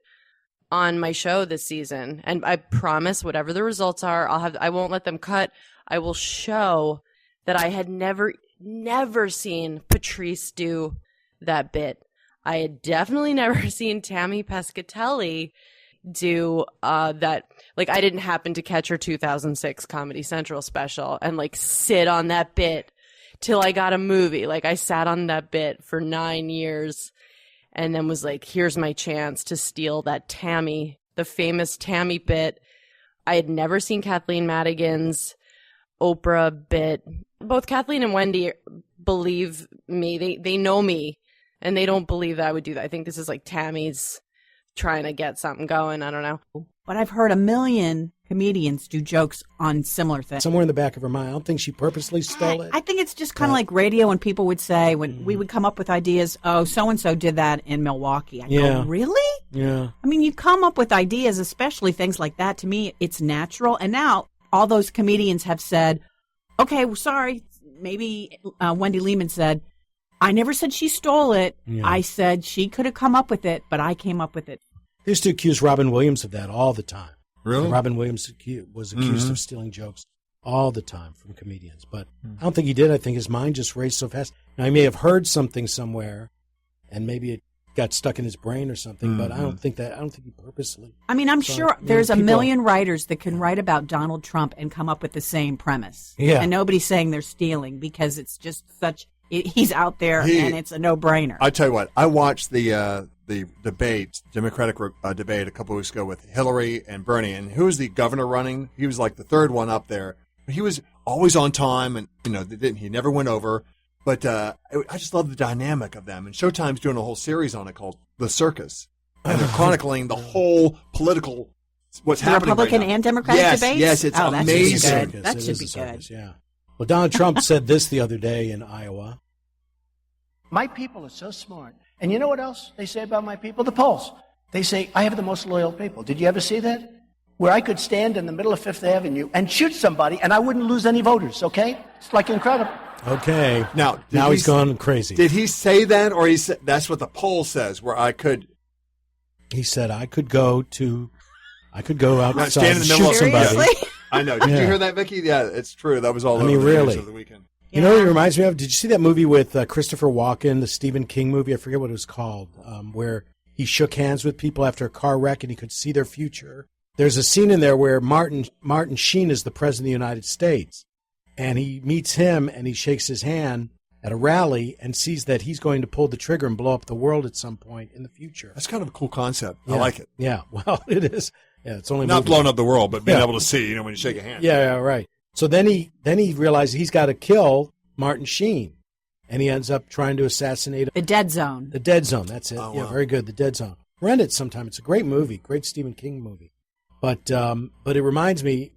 on my show this season. And I promise whatever the results are, I won't let them cut. I will show that I had never seen Patrice do that bit. I had definitely never seen Tammy Pescatelli do that. Like, I didn't happen to catch her 2006 Comedy Central special and like sit on that bit till I got a movie. Like, I sat on that bit for 9 years and then was like, here's my chance to steal that Tammy, the famous Tammy bit. I had never seen Kathleen Madigan's Oprah bit. Both Kathleen and Wendy believe me. They know me, and they don't believe that I would do that. I think this is like Tammy's trying to get something going. I don't know. But I've heard a million comedians do jokes on similar things. Somewhere in the back of her mind. I don't think she purposely stole it. I think it's just kind of like radio when people would say, when we would come up with ideas, oh, so-and-so did that in Milwaukee. I go, really? Yeah. I mean, you come up with ideas, especially things like that. To me, it's natural. And now all those comedians have said, okay, well, sorry. Maybe Wendy Liebman said, I never said she stole it. Yeah. I said she could have come up with it, but I came up with it. They used to accuse Robin Williams of that all the time. Really? Robin Williams was accused of stealing jokes all the time from comedians. But I don't think he did. I think his mind just raced so fast. Now, he may have heard something somewhere, and maybe it got stuck in his brain or something, but I don't think he purposely. I mean, I'm sure there's a million writers that can write about Donald Trump and come up with the same premise. Yeah. And nobody's saying they're stealing because it's just he's out there and it's a no-brainer. I tell you what, I watched the debate, Democratic debate a couple of weeks ago with Hillary and Bernie, and who was the governor running? He was like the third one up there. He was always on time, and he never went over. But I just love the dynamic of them. And Showtime's doing a whole series on it called The Circus. And they're chronicling the whole political, what's happening Republican right now. and Democratic debates? Yes, it's amazing. That should be good. Yeah. Well, Donald Trump said this the other day in Iowa. My people are so smart. And you know what else they say about my people? The polls. They say, I have the most loyal people. Did you ever see that? Where I could stand in the middle of Fifth Avenue and shoot somebody and I wouldn't lose any voters, okay? It's like incredible. Okay. Now he's gone crazy. Did he say that, or he said that's what the poll says? Where I could. He said I could go outside stand in the and middle shoot of somebody. I know. Did you hear that, Vikki? Yeah, it's true. That was all over the news over the weekend. You know what it reminds me of? Did you see that movie with Christopher Walken, the Stephen King movie? I forget what it was called, where he shook hands with people after a car wreck and he could see their future. There's a scene in there where Martin Sheen is the president of the United States. And he meets him and he shakes his hand at a rally and sees that he's going to pull the trigger and blow up the world at some point in the future. That's kind of a cool concept. Yeah. I like it. Yeah, well, it is. Yeah, it's only not blowing up the world, but being able to see, when you shake a hand. Yeah, right. So then he realizes he's got to kill Martin Sheen, and he ends up trying to assassinate him. The Dead Zone. The Dead Zone. That's it. Oh, Yeah, wow. very good. The Dead Zone. Rent it sometime. It's a great movie. Great Stephen King movie. But it reminds me.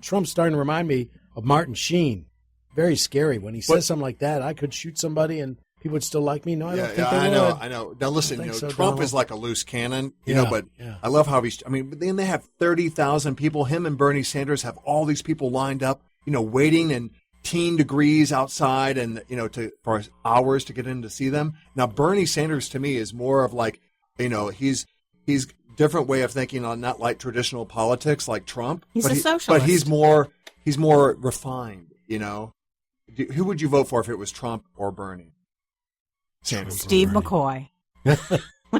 Trump's starting to remind me of Martin Sheen. Very scary when he says something like that. I could shoot somebody and people would still like me. No, I don't think they would. I know. Now listen, Trump is like a loose cannon, but yeah. I love how but then they have 30,000 people. Him and Bernie Sanders have all these people lined up, waiting in 10 degrees outside and, for hours to get in to see them. Now, Bernie Sanders to me is more of like, he's different way of thinking on not like traditional politics like Trump. He's but a socialist. But he's more refined, Who would you vote for if it was Trump or Bernie Sanders? Steve McCoy.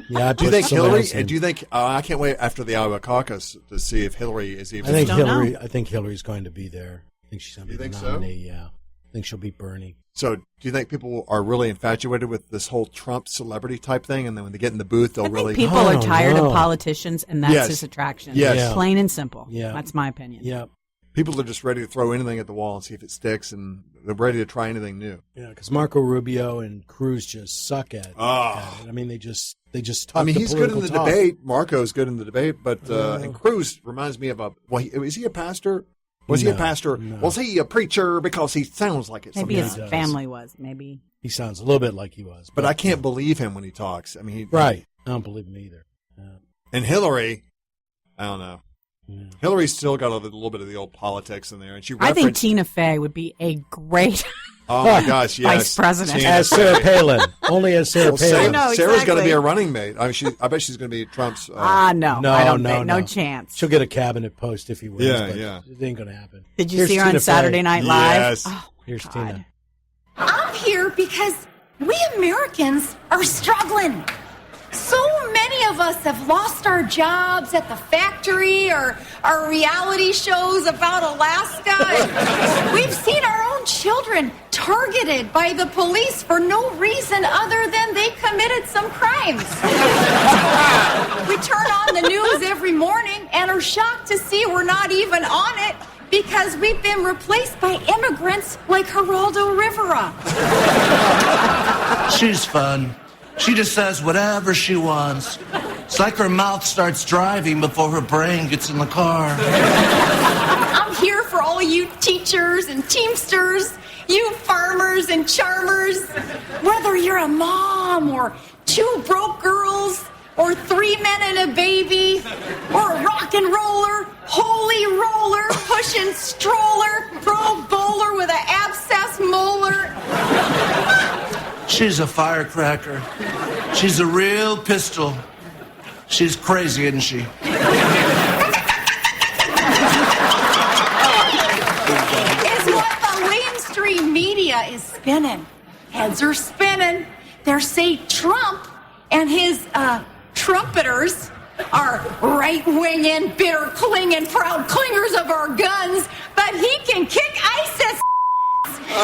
Yeah, do you think Hillary? Do you think? I can't wait after the Iowa caucus to see if Hillary is even. I think Hillary's going to be there. I think she's going to be the nominee. So? Yeah, I think she'll beat Bernie. So, do you think people are really infatuated with this whole Trump celebrity type thing, and then when they get in the booth, they'll really? People are tired of politicians, and that's his attraction. Yes. Yeah. Plain and simple. Yeah, that's my opinion. Yeah. People are just ready to throw anything at the wall and see if it sticks, and they're ready to try anything new. Yeah, because Marco Rubio and Cruz just suck at it. I mean, they just talk. He's good in the debate. Marco's good in the debate, but and Cruz reminds me of is he a pastor? Was he a pastor? No. Was he a preacher? Because he sounds like it. Maybe his sometimes. family was. Maybe he sounds a little bit like he was. But I can't believe him when he talks. I mean, right? I don't believe him either. And Hillary, I don't know. Yeah. Hillary's still got a little bit of the old politics in there, and she. I think Tina Fey would be a great. Oh my gosh! Yes, vice president as Sarah Palin, only as Sarah Palin. Sarah's going to be a running mate. I bet she's going to be Trump's. No, I don't think no chance. She'll get a cabinet post if he wins. Yeah. It ain't going to happen. Did you see her on Saturday Night Live? Yes. Oh, here's God. Tina. I'm here because we Americans are struggling. So many of us have lost our jobs at the factory or our reality shows about Alaska. We've seen our own children targeted by the police for no reason other than they committed some crimes. We turn on the news every morning and are shocked to see we're not even on it because we've been replaced by immigrants like Geraldo Rivera. She's fun. She just says whatever she wants. It's like her mouth starts driving before her brain gets in the car. I'm here for all you teachers and teamsters, you farmers and charmers. Whether you're a mom or two broke girls or 3 men and a baby or a rock and roller, holy roller, pushing stroller, pro bowler with an abscess molar. She's a firecracker. She's a real pistol. She's crazy, isn't she? is spinning. Heads are spinning. There's, say, Trump and his trumpeters are right-winging, bitter, clinging, proud clingers of our guns, but he can kick ISIS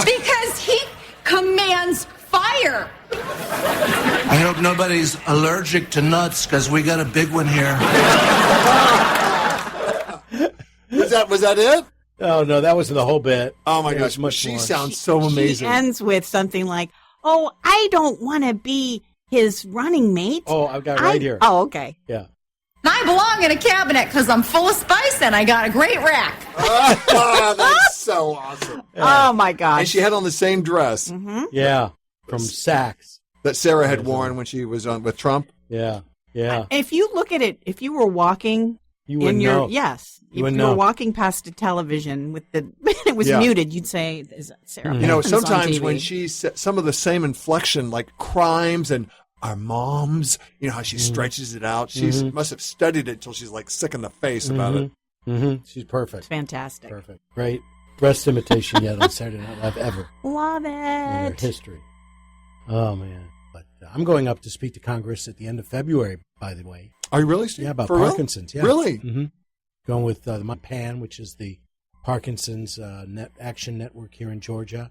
because he commands fire. I hope nobody's allergic to nuts, because we got a big one here. Was that it? Oh, no, that wasn't the whole bit. Oh, my There's gosh. much She more. sounds so amazing. She ends with something like, "Oh, I don't want to be his running mate." Oh, I've got it right here. Oh, okay. Yeah. I belong in a cabinet because I'm full of spice and I got a great rack. Oh, that's so awesome. Oh, my gosh. And she had on the same dress Yeah, from Saks. that Sarah had worn when she was on with Trump. Yeah, yeah. If you look at it, if you were walking You wouldn't in your know. yes, You if wouldn't you were know. walking past a television with the it was Yeah. muted, you'd say, "Is that Sarah?" You know, Palin's on sometimes TV. when she said some of the same inflection, like crimes and our moms, you know how she stretches it out. She must have studied it till she's like sick in the face about it. Mm-hmm. She's perfect. It's fantastic. Perfect. Great. Best imitation yet on Saturday Night Live ever Love in their it. history. Oh, man. But I'm going up to speak to Congress at the end of February, by the way. Are you really, Steve? Yeah, about For real? Parkinson's. Yeah. Really? Mm-hmm. Going with my PAN, which is the Parkinson's Action Network here in Georgia.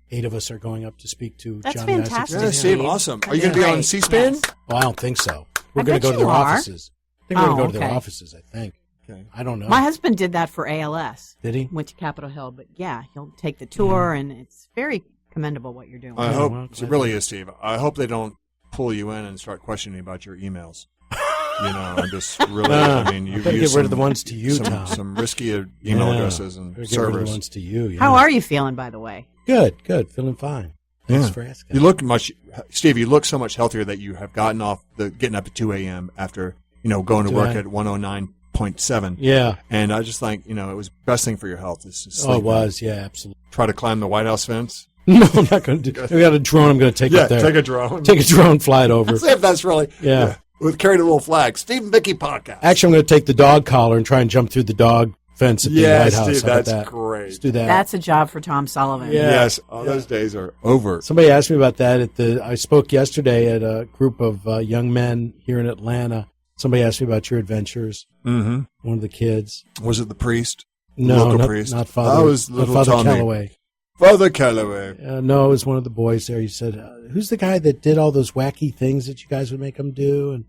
8 of us are going up to speak to That's John fantastic. Yeah, Steve, awesome. Are you going to be on C-SPAN? Yes. Well, I don't think so. We're I going to bet go to you their are. offices. I think we're going to Oh, go to their okay. offices, I think. Okay. I don't know. My husband did that for ALS. Did he? Went to Capitol Hill, but yeah, he'll take the tour, and it's very commendable what you're doing. I Yeah, hope well, it really is, Steve. I hope they don't pull you in and start questioning about your emails. You know, I'm just really. I mean, you better use get rid of the ones to you, Tom. some risky email addresses and Better get rid of the servers. ones to you. Yeah. How are you feeling, by the way? Good, Feeling fine. Thanks Yeah. for asking. You look much, Steve. You look so much healthier that you have gotten off the getting up at 2 a.m. after going to Do work I? at 109.7. Yeah. And I just think it was the best thing for your health. Is to sleep. Oh, it was. Yeah, absolutely. Try to climb the White House fence. No, I'm not going to do. We got a drone. I'm going to take it there. Take a drone. Take a drone, fly it over. See if that's really. Yeah. With carried a little flag. Steve and Vikki Podcast. Actually, I'm going to take the dog collar and try and jump through the dog fence at the White House. Steve, How about that's that? great. Let's do that. That's a job for Tom Sullivan. Yeah. Yes, all those days are over. Somebody asked me about that I spoke yesterday at a group of young men here in Atlanta. Somebody asked me about your adventures. Mm-hmm. One of the kids. Was it the priest? No, Local not, priest? not Father. That was not little Father Tommy. Calloway. Father Calloway. No, it was one of the boys there. He said, "Who's the guy that did all those wacky things that you guys would make him do and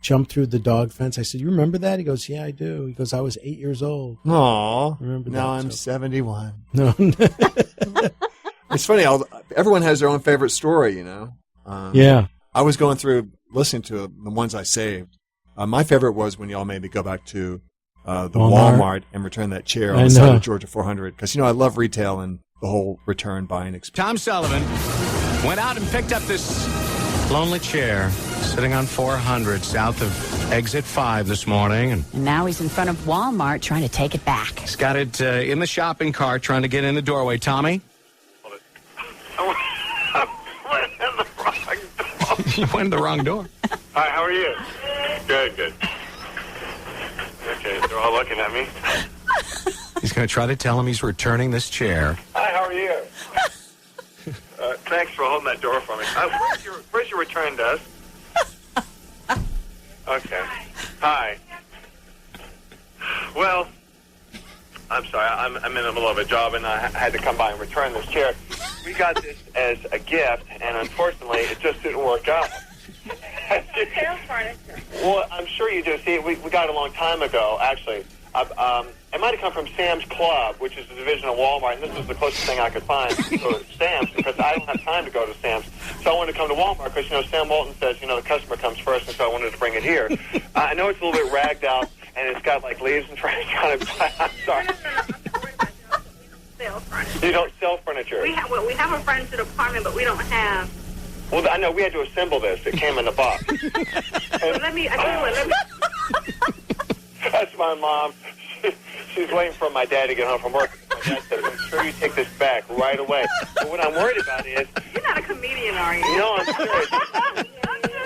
jump through the dog fence?" I said, "You remember that?" He goes, "Yeah, I do." He goes, "I was 8 years old." Aw. Remember Now that, I'm so- 71. No. It's funny. Everyone has their own favorite story, Yeah. I was going through listening to the ones I saved. My favorite was when y'all made me go back to the Walmart and return that chair on I the side know. of Georgia 400 because I love retail and the whole return buying experience. Tom Sullivan went out and picked up this lonely chair sitting on 400 south of exit 5 this morning. And And now he's in front of Walmart trying to take it back. he's got it in the shopping cart trying to get in the doorway. Tommy? You went in the wrong door. Hi, how are you? Good, good. Okay, they're all looking at me. He's going to try to tell him he's returning this chair. Hi, how are you? Thanks for holding that door for me. Where's your return desk? Okay. Hi. Well, I'm sorry. I'm in the middle of a job, and I had to come by and return this chair. We got this as a gift, and unfortunately, it just didn't work out. Sales furniture. Well, I'm sure you do. See, we got it a long time ago, actually. It might have come from Sam's Club, which is a division of Walmart, and this was the closest thing I could find to Sam's because I don't have time to go to Sam's. So I wanted to come to Walmart because, Sam Walton says, the customer comes first, and so I wanted to bring it here. I know it's a little bit ragged out, and it's got, leaves and trash on it, but I'm sorry. Sales furniture. You don't sell furniture? We have a furniture department, but we don't have. Well, I know we had to assemble this. It came in a box. Let me. That's my mom. She's waiting for my dad to get home from work. My dad said, "I'm sure you take this back right away." But what I'm worried about is... You're not a comedian, are you? No, I'm serious.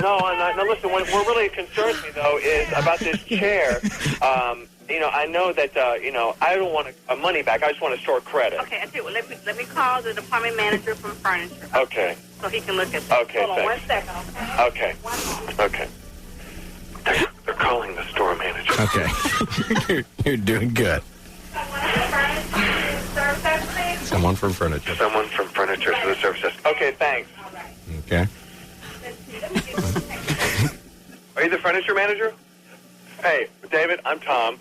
No, listen, what really concerns me, though, is about this chair. I know that, I don't want a money back. I just want to store credit. Okay, I tell you what, let me call the department manager from furniture. Okay. So he can look at that. Okay, Hold on thanks. 1 second. Okay. They're calling the store manager. Okay. You're doing good. Someone from furniture. Someone from furniture for the service desk. Okay, thanks. Okay. Are you the furniture manager? Hey, David, I'm Tom.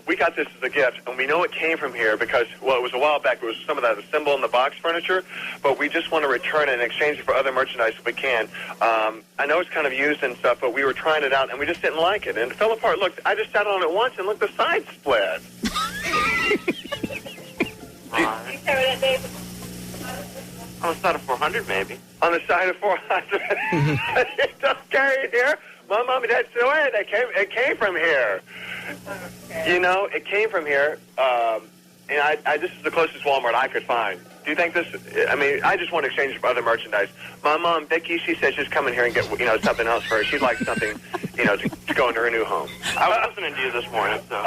We got this as a gift, and we know it came from here because, it was a while back. It was some of that assemble in the box furniture, but we just want to return it and exchange it for other merchandise if we can. I know it's kind of used and stuff, but we were trying it out, and we just didn't like it. And it fell apart. Look, I just sat on it once, and look, the side split. On the side of 400, maybe. On the side of 400. It doesn't carry it here. My mom and dad said, "Oh, it came from here." Okay. It came from here. And this is the closest Walmart I could find. Do you think this? I just want to exchange it for other merchandise. My mom, Vikki, she says she's coming here and get something else for her. She'd like something, to go into her new home. I was listening to you this morning. So.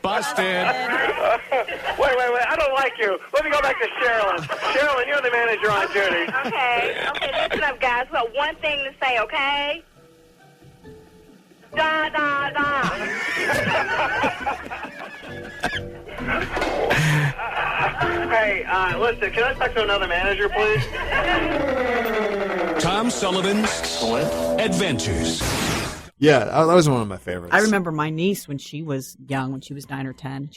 Busted. Wait. I don't like you. Let me go back to Sherilyn. Sherilyn, you're the manager on duty. Okay, listen up, guys. We've got one thing to say, okay? Da. Hey, listen, can I talk to another manager, please? Tom Sullivan's Adventures. Yeah, that was one of my favorites. I remember my niece when she was young, when she was 9 or 10.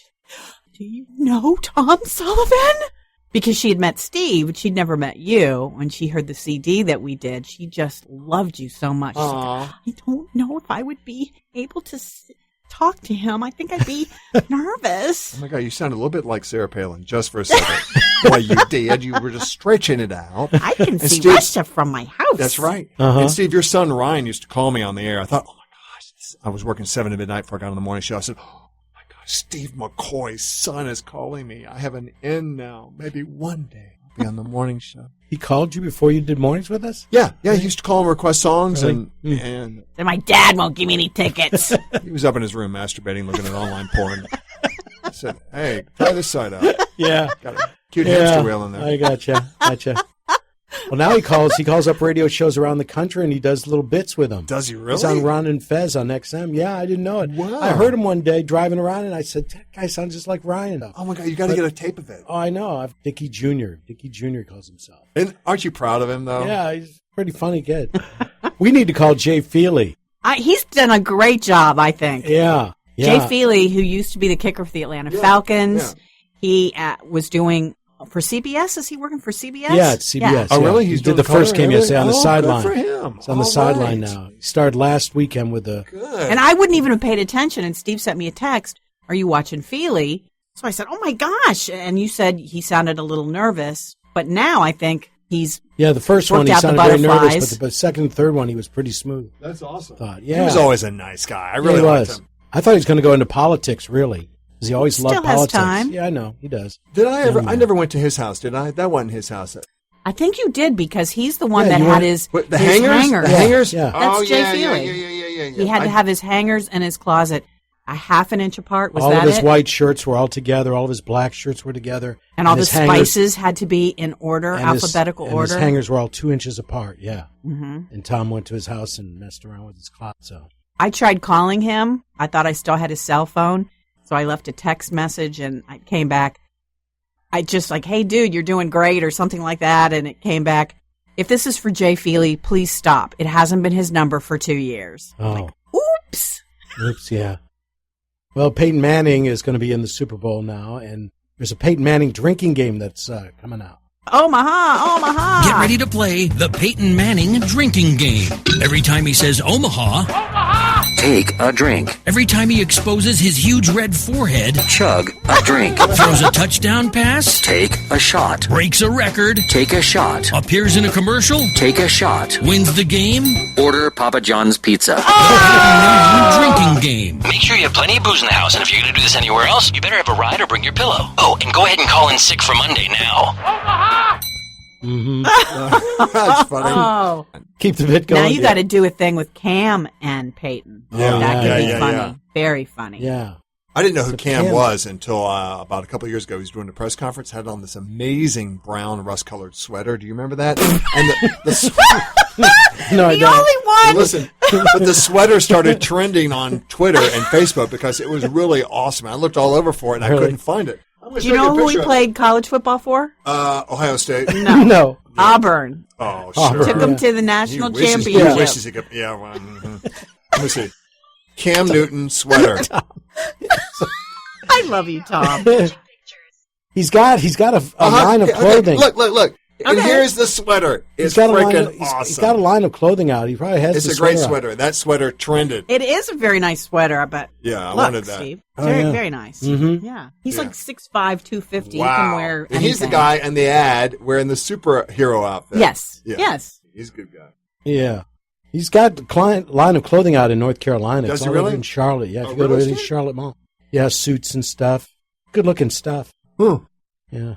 Do you know Tom Sullivan? Because she had met Steve, but she'd never met you. When she heard the CD that we did, she just loved you so much. She's like, I don't know if I would be able to talk to him. I think I'd be nervous. Oh my God, you sound a little bit like Sarah Palin just for a second. Well, you did. You were just stretching it out. I can see Russia from my house. That's right. And Steve, your son Ryan used to call me on the air. I thought, oh my gosh, I was working 7 to midnight before I got on the morning show. I said, oh my gosh, Steve McCoy's son is calling me. I have an in now. Maybe one day I'll be on the morning show. He called you before you did mornings with us? Yeah. He used to call and request songs, and my dad won't give me any tickets. He was up in his room masturbating, looking at online porn. I said, "Hey, try this side out." Yeah, got a cute hamster wheel in there. I gotcha. Well, now he calls up radio shows around the country, and he does little bits with them. Does he really? He's on Ron and Fez on XM. Yeah, I didn't know it. Wow. I heard him one day driving around, and I said, that guy sounds just like Ryan. Oh, my God, you got to get a tape of it. Oh, I know. I've Dickie Jr. Dickie Jr. calls himself. And aren't you proud of him, though? Yeah, he's a pretty funny kid. We need to call Jay Feely. He's done a great job, I think. Yeah. Jay Feely, who used to be the kicker for the Atlanta Falcons, he was doing... For CBS? Is he working for CBS? Yeah, it's CBS. Yeah. Oh, really? He did the first game yesterday on the sideline. Good for him. He's on the sideline now. He started last weekend with the... Good. And I wouldn't even have paid attention, and Steve sent me a text, are you watching Feely? So I said, oh my gosh. And you said he sounded a little nervous, but now I think he's the first one he sounded very nervous, but the second and third one he was pretty smooth. That's awesome. He was always a nice guy. I really liked him. I thought he was going to go into politics, really. Because he always loved politics. Still has time. Yeah, I know. He does. Did I ever? I never went to his house, did I? That wasn't his house. I think you did because he's the one that had his hangers. The hangers. hangers? Yeah. That's Jay Feely. Yeah. He had to have his hangers in his closet a half an inch apart. Was all that of his it? white shirts were all together. All of his black shirts were together. And all the spices had to be in order, alphabetical order. And his hangers were all 2 inches apart, yeah. Mm-hmm. And Tom went to his house and messed around with his closet. So I tried calling him. I thought I still had his cell phone. So I left a text message and I came back. I just like, hey, dude, you're doing great or something like that. And it came back, if this is for Jay Feely, please stop. It hasn't been his number for 2 years. Oh. Like, oops. Oops, yeah. Well, Peyton Manning is going to be in the Super Bowl now. And there's a Peyton Manning drinking game that's coming out. Omaha. Get ready to play the Peyton Manning drinking game. Every time he says Omaha, take a drink. Every time he exposes his huge red forehead, chug a drink. Throws a touchdown pass, take a shot. Breaks a record, take a shot. Appears in a commercial, take a shot. Wins the game, order Papa John's pizza. Drinking game. Make sure you have plenty of booze in the house, and if you're going to do this anywhere else, you better have a ride or bring your pillow. Oh, and go ahead and call in sick for Monday now. Mm-hmm. That's funny. Oh. Keep the bit going. Now you got to do a thing with Cam and Peyton. Yeah. That could be Yeah. funny. Very funny. Yeah. I didn't know who So Cam Cam- was until about a couple of years ago. He was doing a press conference, had on this amazing brown rust-colored sweater. Do you remember that? And No, I The don't. only one. Listen, but the sweater started trending on Twitter and Facebook because it was really awesome. I looked all over for it and I Really? couldn't find it. I'm gonna Do show you know a who he picture of it. played college football for? Ohio State. No. Auburn. Oh, Auburn. sure. Took him to the national He wishes- championship. He wishes he could. Yeah. Well, Let me see. Cam Newton sweater. I love you, Tom. He's got a line of clothing. Look. And Okay. here's the sweater. It's He's got a line freaking of, awesome. he's got a line of clothing out. He probably has It's the a great out. sweater. That sweater trended. It is a very nice sweater, I bet. Yeah, I Look, wanted that. Steve. Oh, Very, yeah. very nice. Mm-hmm. Yeah. He's Yeah. like 6'5", 250. Wow. He can wear And he's the anything. guy in the ad wearing the superhero outfit. Yes. Yeah. Yes. He's a good guy. Yeah. He's got a line of clothing out in North Carolina. Does It's he all over really? in Charlotte. Yeah, if Oh, you go to really, any Steve? Charlotte Mall. Yeah, suits and stuff. Good looking stuff. Hmm. Yeah.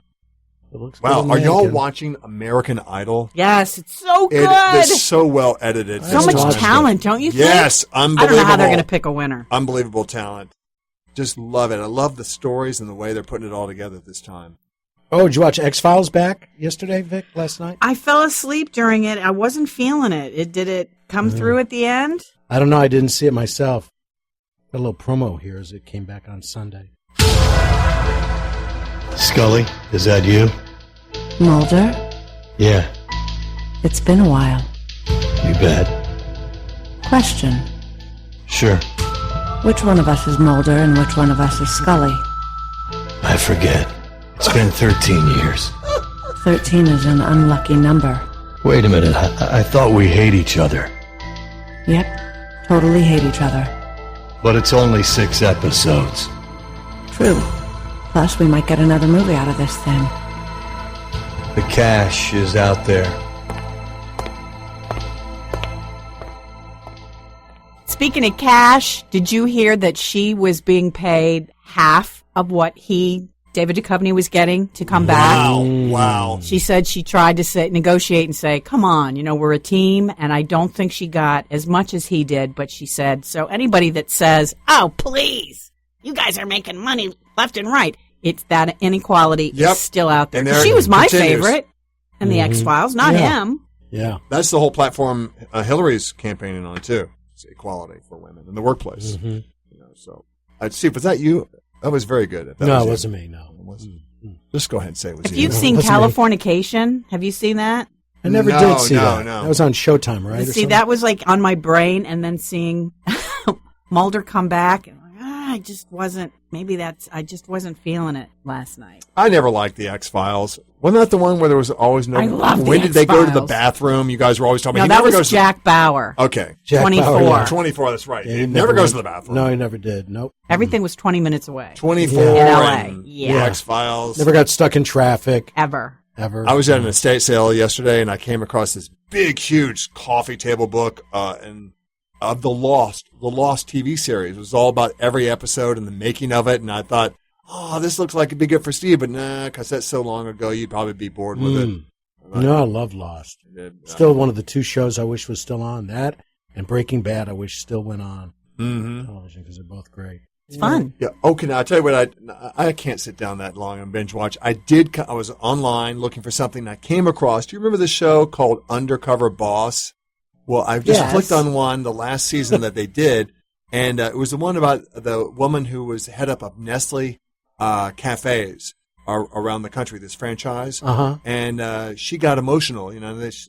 It looks Wow. good Are on y'all mannequin. watching American Idol? Yes, it's so good. It's so well edited. So this much time. talent, don't you think? Yes, unbelievable. I don't know how they're going to pick a winner. Unbelievable talent. Just love it. I love the stories and the way they're putting it all together this time. Oh, did you watch X-Files back yesterday, Vic, last night? I fell asleep during it. I wasn't feeling it. Did it come through at the end? I don't know. I didn't see it myself. Got a little promo here as it came back on Sunday. Scully, is that you? Mulder, Yeah, it's been a while. you bet. Question. Sure. Which one of us is Mulder and which one of us is Scully? I forget. It's been 13 years. 13 is an unlucky number. Wait a minute. I thought we hate each other. Yep, totally hate each other. But it's only 6 episodes. True. Plus, we might get another movie out of this thing. The cash is out there. Speaking of cash, did you hear that she was being paid half of what David Duchovny was getting to come back? Wow. She said she tried to negotiate and say, come on, we're a team. And I don't think she got as much as he did. But she said, so anybody that says, oh, please, you guys are making money left and right. It's that inequality is still out there. And there She was my continues. favorite in the X-Files, not him. Yeah. That's the whole platform Hillary's campaigning on, too. It's equality for women in the workplace. Mm-hmm. So, Steve, was that you? That was very good. If that No, was it you. wasn't me, no. It wasn't. Just go ahead and say it was If you. you've seen Wasn't me. Californication, have you seen that? I never No, did see no, that. no. That was on Showtime, right? or See, something? that was like on my brain, and then seeing Mulder come back, and I just wasn't. Maybe I just wasn't feeling it last night. I never liked the X-Files. Wasn't that the one where there was always no... I love the When did they go to the X-Files. bathroom? You guys were always talking No, about... that He never was goes to- Jack Bauer. Okay. Jack 24. Bauer, yeah. 24, that's right. Yeah, he never goes to the bathroom. No, he never did. Nope. Everything was 20 minutes away. 24 in LA. and Yeah. the X-Files. Never got stuck in traffic. Ever. Ever. I was at an estate sale yesterday, and I came across this big, huge coffee table book and of the Lost TV series. It was all about every episode and the making of it, and I thought, oh, this looks like it'd be good for Steve, but nah, because that's so long ago, you'd probably be bored with it. No, I love Lost. Still one of the 2 shows I wish was still on. That and Breaking Bad I wish still went on television because they're both great. It's fun. Yeah. Okay. Now I'll tell you what. I can't sit down that long and binge watch. I was online looking for something. I came across. Do you remember the show called Undercover Boss? Well, I've just clicked on one the last season that they did, and it was the one about the woman who was head up of Nestle cafes around the country. This franchise, and she got emotional.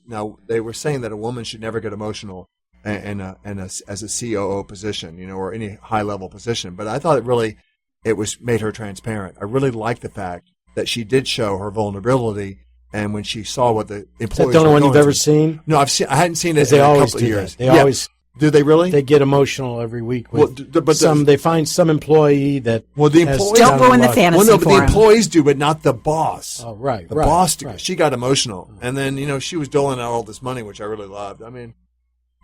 Now they were saying that a woman should never get emotional. As a COO position, or any high level position. But I thought it made her transparent. I really liked the fact that she did show her vulnerability, and when she saw what the employees. Is that the only one you've ever seen? No, I hadn't seen it They in a always couple do of years. that. They always do. They really? They get emotional every week. With but they find some employee that. The has employees Don't ruin the fantasy Well, no, but for the him. employees do, but not the boss. Oh, right. The right, boss, right. she got emotional, and then she was doling out all this money, which I really loved. I mean,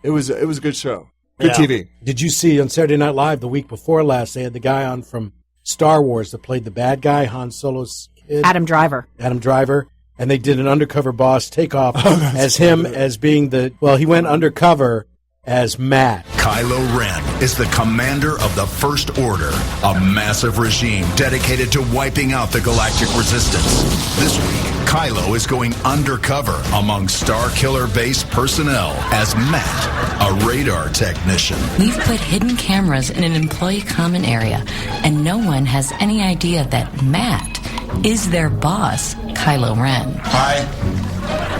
it was a good show. Good TV. Did you see on Saturday Night Live the week before last? They had the guy on from Star Wars that played the bad guy, Han Solo's kid. Adam Driver. Adam Driver. and they did an undercover boss takeoff as him as being he went undercover as Matt. Kylo Ren is the commander of the First Order, a massive regime dedicated to wiping out the galactic resistance. This week, Kylo is going undercover among Starkiller base personnel as Matt, a radar technician. We've put hidden cameras in an employee common area, and no one has any idea that Matt is their boss, Kylo Ren. Hi,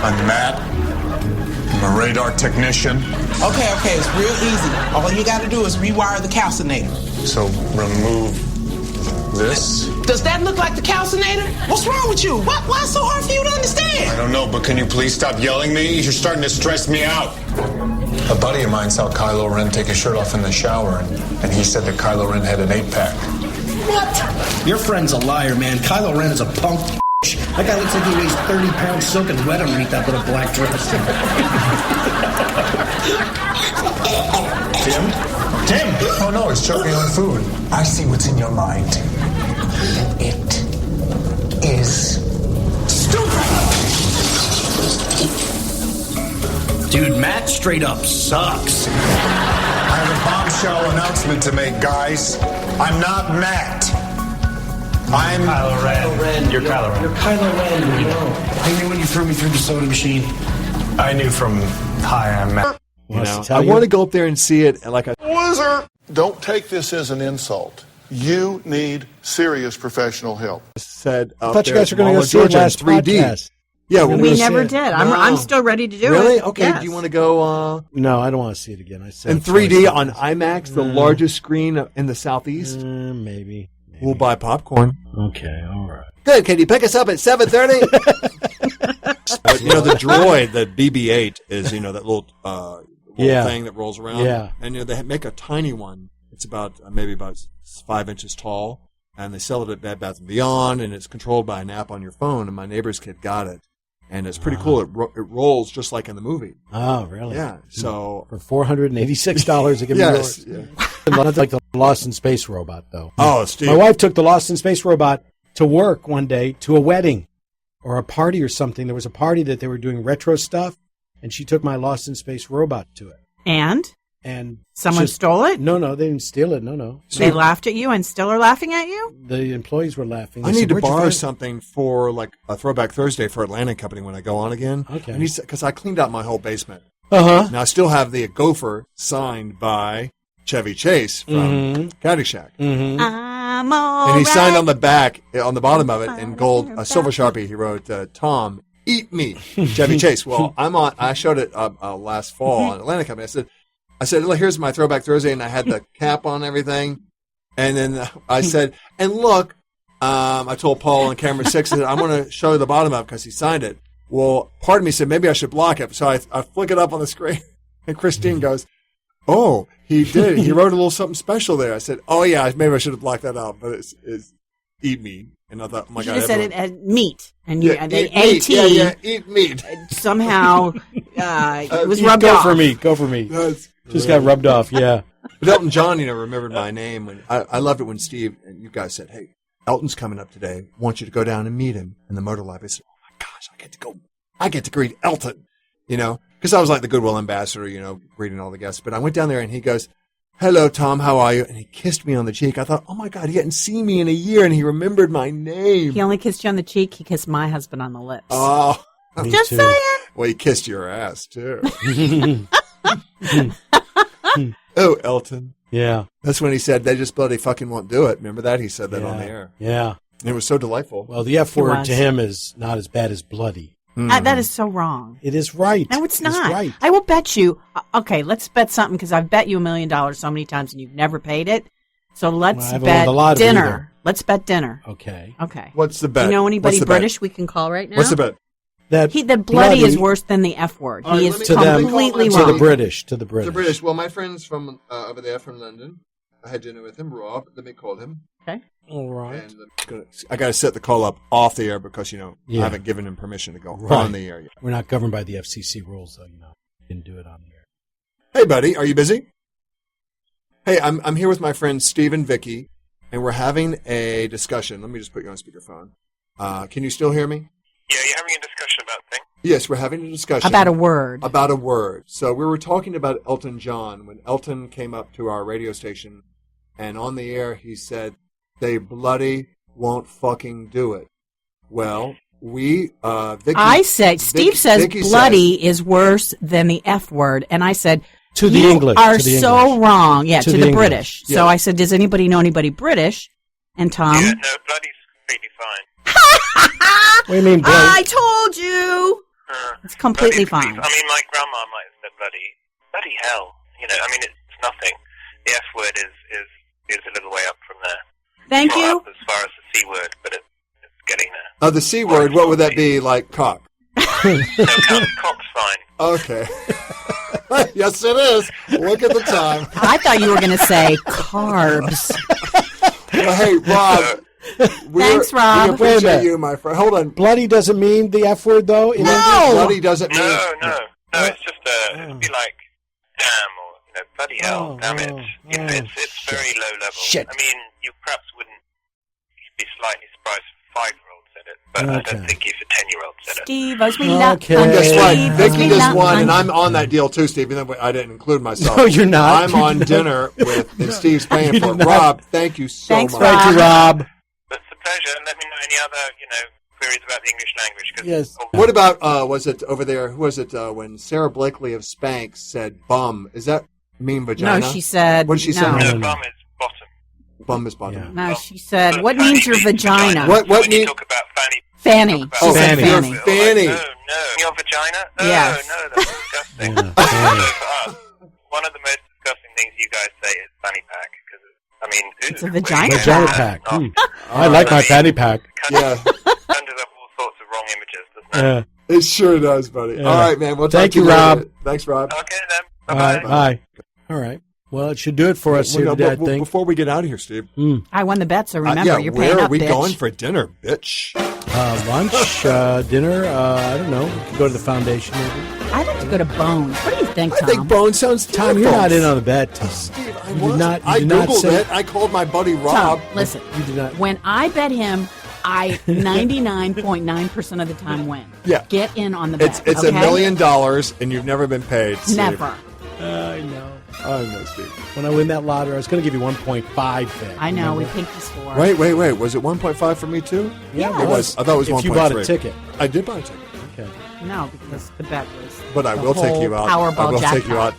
I'm Matt. I'm a radar technician. Okay, it's real easy. All you gotta do is rewire the calcinator. So remove this? Does that look like the calcinator? What's wrong with you? Why it's so hard for you to understand? I don't know, but can you please stop yelling at me? You're starting to stress me out. A buddy of mine saw Kylo Ren take his shirt off in the shower, and he said that Kylo Ren had an 8-pack. What? Your friend's a liar, man. Kylo Ren is a punk. That guy looks like he weighs 30 pounds soaking wet underneath that little black dress. Tim? Oh no, he's choking on food. I see what's in your mind. And it is stupid. Dude, Matt straight up sucks. I have a bombshell announcement to make, guys. I'm not Matt. I'm Kylo Ren. You're Kylo Ren. You're Kylo Ren. You know. I knew when you threw me through the soda machine. I knew from hi, I'm Matt. I want to go up there and see it like a loser. Don't take this as an insult. You need serious professional help. Said I thought you guys were going to go see it last 3D. Podcast. Yeah, we never did. I'm still ready to do it. Really? Okay. Yes. Do you want to go? No, I don't want to see it again. I said in 3D on IMAX, the largest screen in the Southeast. Maybe. We'll buy popcorn. Okay, all right. Good. Can you pick us up at 7:30? But the droid, the BB-8, is that little thing that rolls around. Yeah. And they make a tiny one. It's about maybe about 5 inches tall, and they sell it at Bed Bath & Beyond, and it's controlled by an app on your phone. And my neighbor's kid got it, and it's pretty cool. It rolls just like in the movie. Oh, really? Yeah. So for $486, it can be yours. Yeah. Not like the Lost in Space robot, though. Oh, Steve. My wife took the Lost in Space robot to work one day to a wedding or a party or something. There was a party that they were doing retro stuff, and she took my Lost in Space robot to it. And someone stole it? No, they didn't steal it. No. They laughed at you and still are laughing at you? The employees were laughing. I need to borrow something for like a Throwback Thursday for Atlantic Company when I go on again. Okay. Because I cleaned out my whole basement. Uh-huh. Now I still have the gopher signed by Chevy Chase from Caddyshack. Mm-hmm. I'm all and he right. signed on the back, on the bottom of it, in gold, a silver Sharpie, he wrote, Tom, eat me, Chevy Chase. Well, I showed it last fall on Atlantic Company. I said, look, here's my Throwback Thursday, and I had the cap on everything. And then I said, and look, I told Paul on camera 6, I said, I'm going to show you the bottom of it because he signed it. Well, part of me said, maybe I should block it. So I flick it up on the screen, and Christine goes, oh, he did. He wrote a little something special there. I said, oh, yeah, maybe I should have blocked that out, but it's eat me. And I thought, oh, my you God. You just said it as meat. And the AT. Yeah, eat meat. Somehow it was rubbed off. Go for me. Just got rubbed off, yeah. But Elton John, remembered my name. I loved it when Steve and you guys said, hey, Elton's coming up today. I want you to go down and meet him in the motor lobby. I said, oh, my gosh, I get to greet Elton, because I was like the Goodwill ambassador, greeting all the guests. But I went down there and he goes, hello, Tom, how are you? And he kissed me on the cheek. I thought, oh, my God, he hadn't seen me in a year, and he remembered my name. He only kissed you on the cheek. He kissed my husband on the lips. Oh. Just saying. Well, he kissed your ass, too. Oh, Elton. Yeah. That's when he said, they just bloody fucking won't do it. Remember that? He said that on the air. Yeah. And it was so delightful. Well, the F word to him is not as bad as bloody. That is so wrong. It is right. No, it's not. It's right. I will bet you. Okay, let's bet something because I've bet you $1 million so many times and you've never paid it. So let's bet dinner. Let's bet dinner. Okay. What's the bet? Do you know anybody British we can call right now? What's the bet? That bloody is worse than the F word. He is completely wrong. To the British. The British. Well, my friend's from over there from London. I had dinner with him, Rob. Let me call him. Okay. All right. And I got to set the call up off the air because, I haven't given him permission to go on the air yet. We're not governed by the FCC rules, though, Didn't do it on the air. Hey, buddy, are you busy? Hey, I'm here with my friends Steve and Vikki, and we're having a discussion. Let me just put you on speakerphone. Can you still hear me? Yeah, you're having a discussion about things. Yes, we're having a discussion. About a word. About a word. So we were talking about Elton John when Elton came up to our radio station, and on the air he said, "They bloody won't fucking do it." Well, Steve says Vicky bloody is worse than the F word, and I said, to the you English. are to the so English. wrong. Yeah, to the English. British. Yeah. So I said, does anybody know anybody British? And Tom? Yeah, no, bloody's completely fine. What do you mean, bloody? I told you. It's completely fine. I mean, my grandma might have said bloody hell. You know, I mean, it's nothing. The F word is a little way up from there. Thank Not you. up as far as the C word, but it's getting there. The C word, what would that be, like cock? No, cock's fine. Okay. Yes, it is. Look at the time. I thought you were going to say carbs. Well, hey, Rob. Thanks, Rob. We appreciate you, my friend. Hold on. Bloody doesn't mean the F word, though? In English? Bloody doesn't mean... No, it's just it'd be like damn or bloody hell, damn it. You know, it's very low level. Shit. I mean, you perhaps wouldn't be slightly surprised if a 5-year-old said it, but I don't think if a 10-year-old said it. Steve, as we love. Guess what? Vicky just won, and I'm on that deal too, Steve. Even though I didn't include myself. No, you're not. I'm on dinner with, and Steve's paying for it. Rob, thank you so much. Thank you, Rob. It's a pleasure, and let me know any other, queries about the English language. Yes. What about, was it over there, who was it, when Sarah Blakely of Spanx said bum? Is that mean vagina? No, she said... What did she say? No, bum is bottom. Bum is bottom. Yeah. No, she said, what means your vagina? What means... Talk about fanny. Fanny. She said Fanny. fanny. Fanny. No. Your vagina? Oh, Yes. no, that's disgusting. Yeah, For us, one of the most disgusting things you guys say is fanny pack. It's a vagina Vagina pack. I like my fanny pack. Yeah. Conjures up all sorts of wrong images, doesn't it? It sure does, buddy. Yeah. All right, man. We'll talk Thank to you you, Rob. later. Thanks, Rob. Okay, then. All Bye-bye. right, bye. All right. Well, it should do it for us here today, I think. Before we get out of here, Steve. I won the bet, so remember, you're paying where up, are we bitch. going for dinner, bitch? Lunch, dinner, I don't know. We could go to the foundation, maybe. I'd like to go to Bones. What do you think, Tom? I think Bone sounds Tom, you're not in on the bet, Tom. Steve, I You was. did not- you I did not Googled say- it. I called my buddy Rob. Tom, listen. You did not. When I bet him, I 99.9% of the time win. Yeah. Get in on the bet. It's okay? $1 million, and you've never been paid, Steve. Never. I know. I know, Steve. When I win that lottery, I was going to give you 1.5 thing. I know. remember? We picked the score. Wait. Was it 1.5 for me, too? Yeah, It was. I thought it was 1.3. If you bought a ticket. I did buy a ticket. Okay. No, because the bet was. But I the will take whole you out. Powerball I will jackpot. take you out.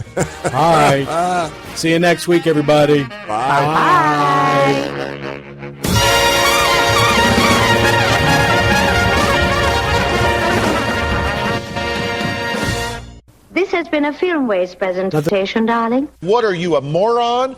All right. See you next week, everybody. Bye. This has been a Filmways presentation, darling. What are you, a moron?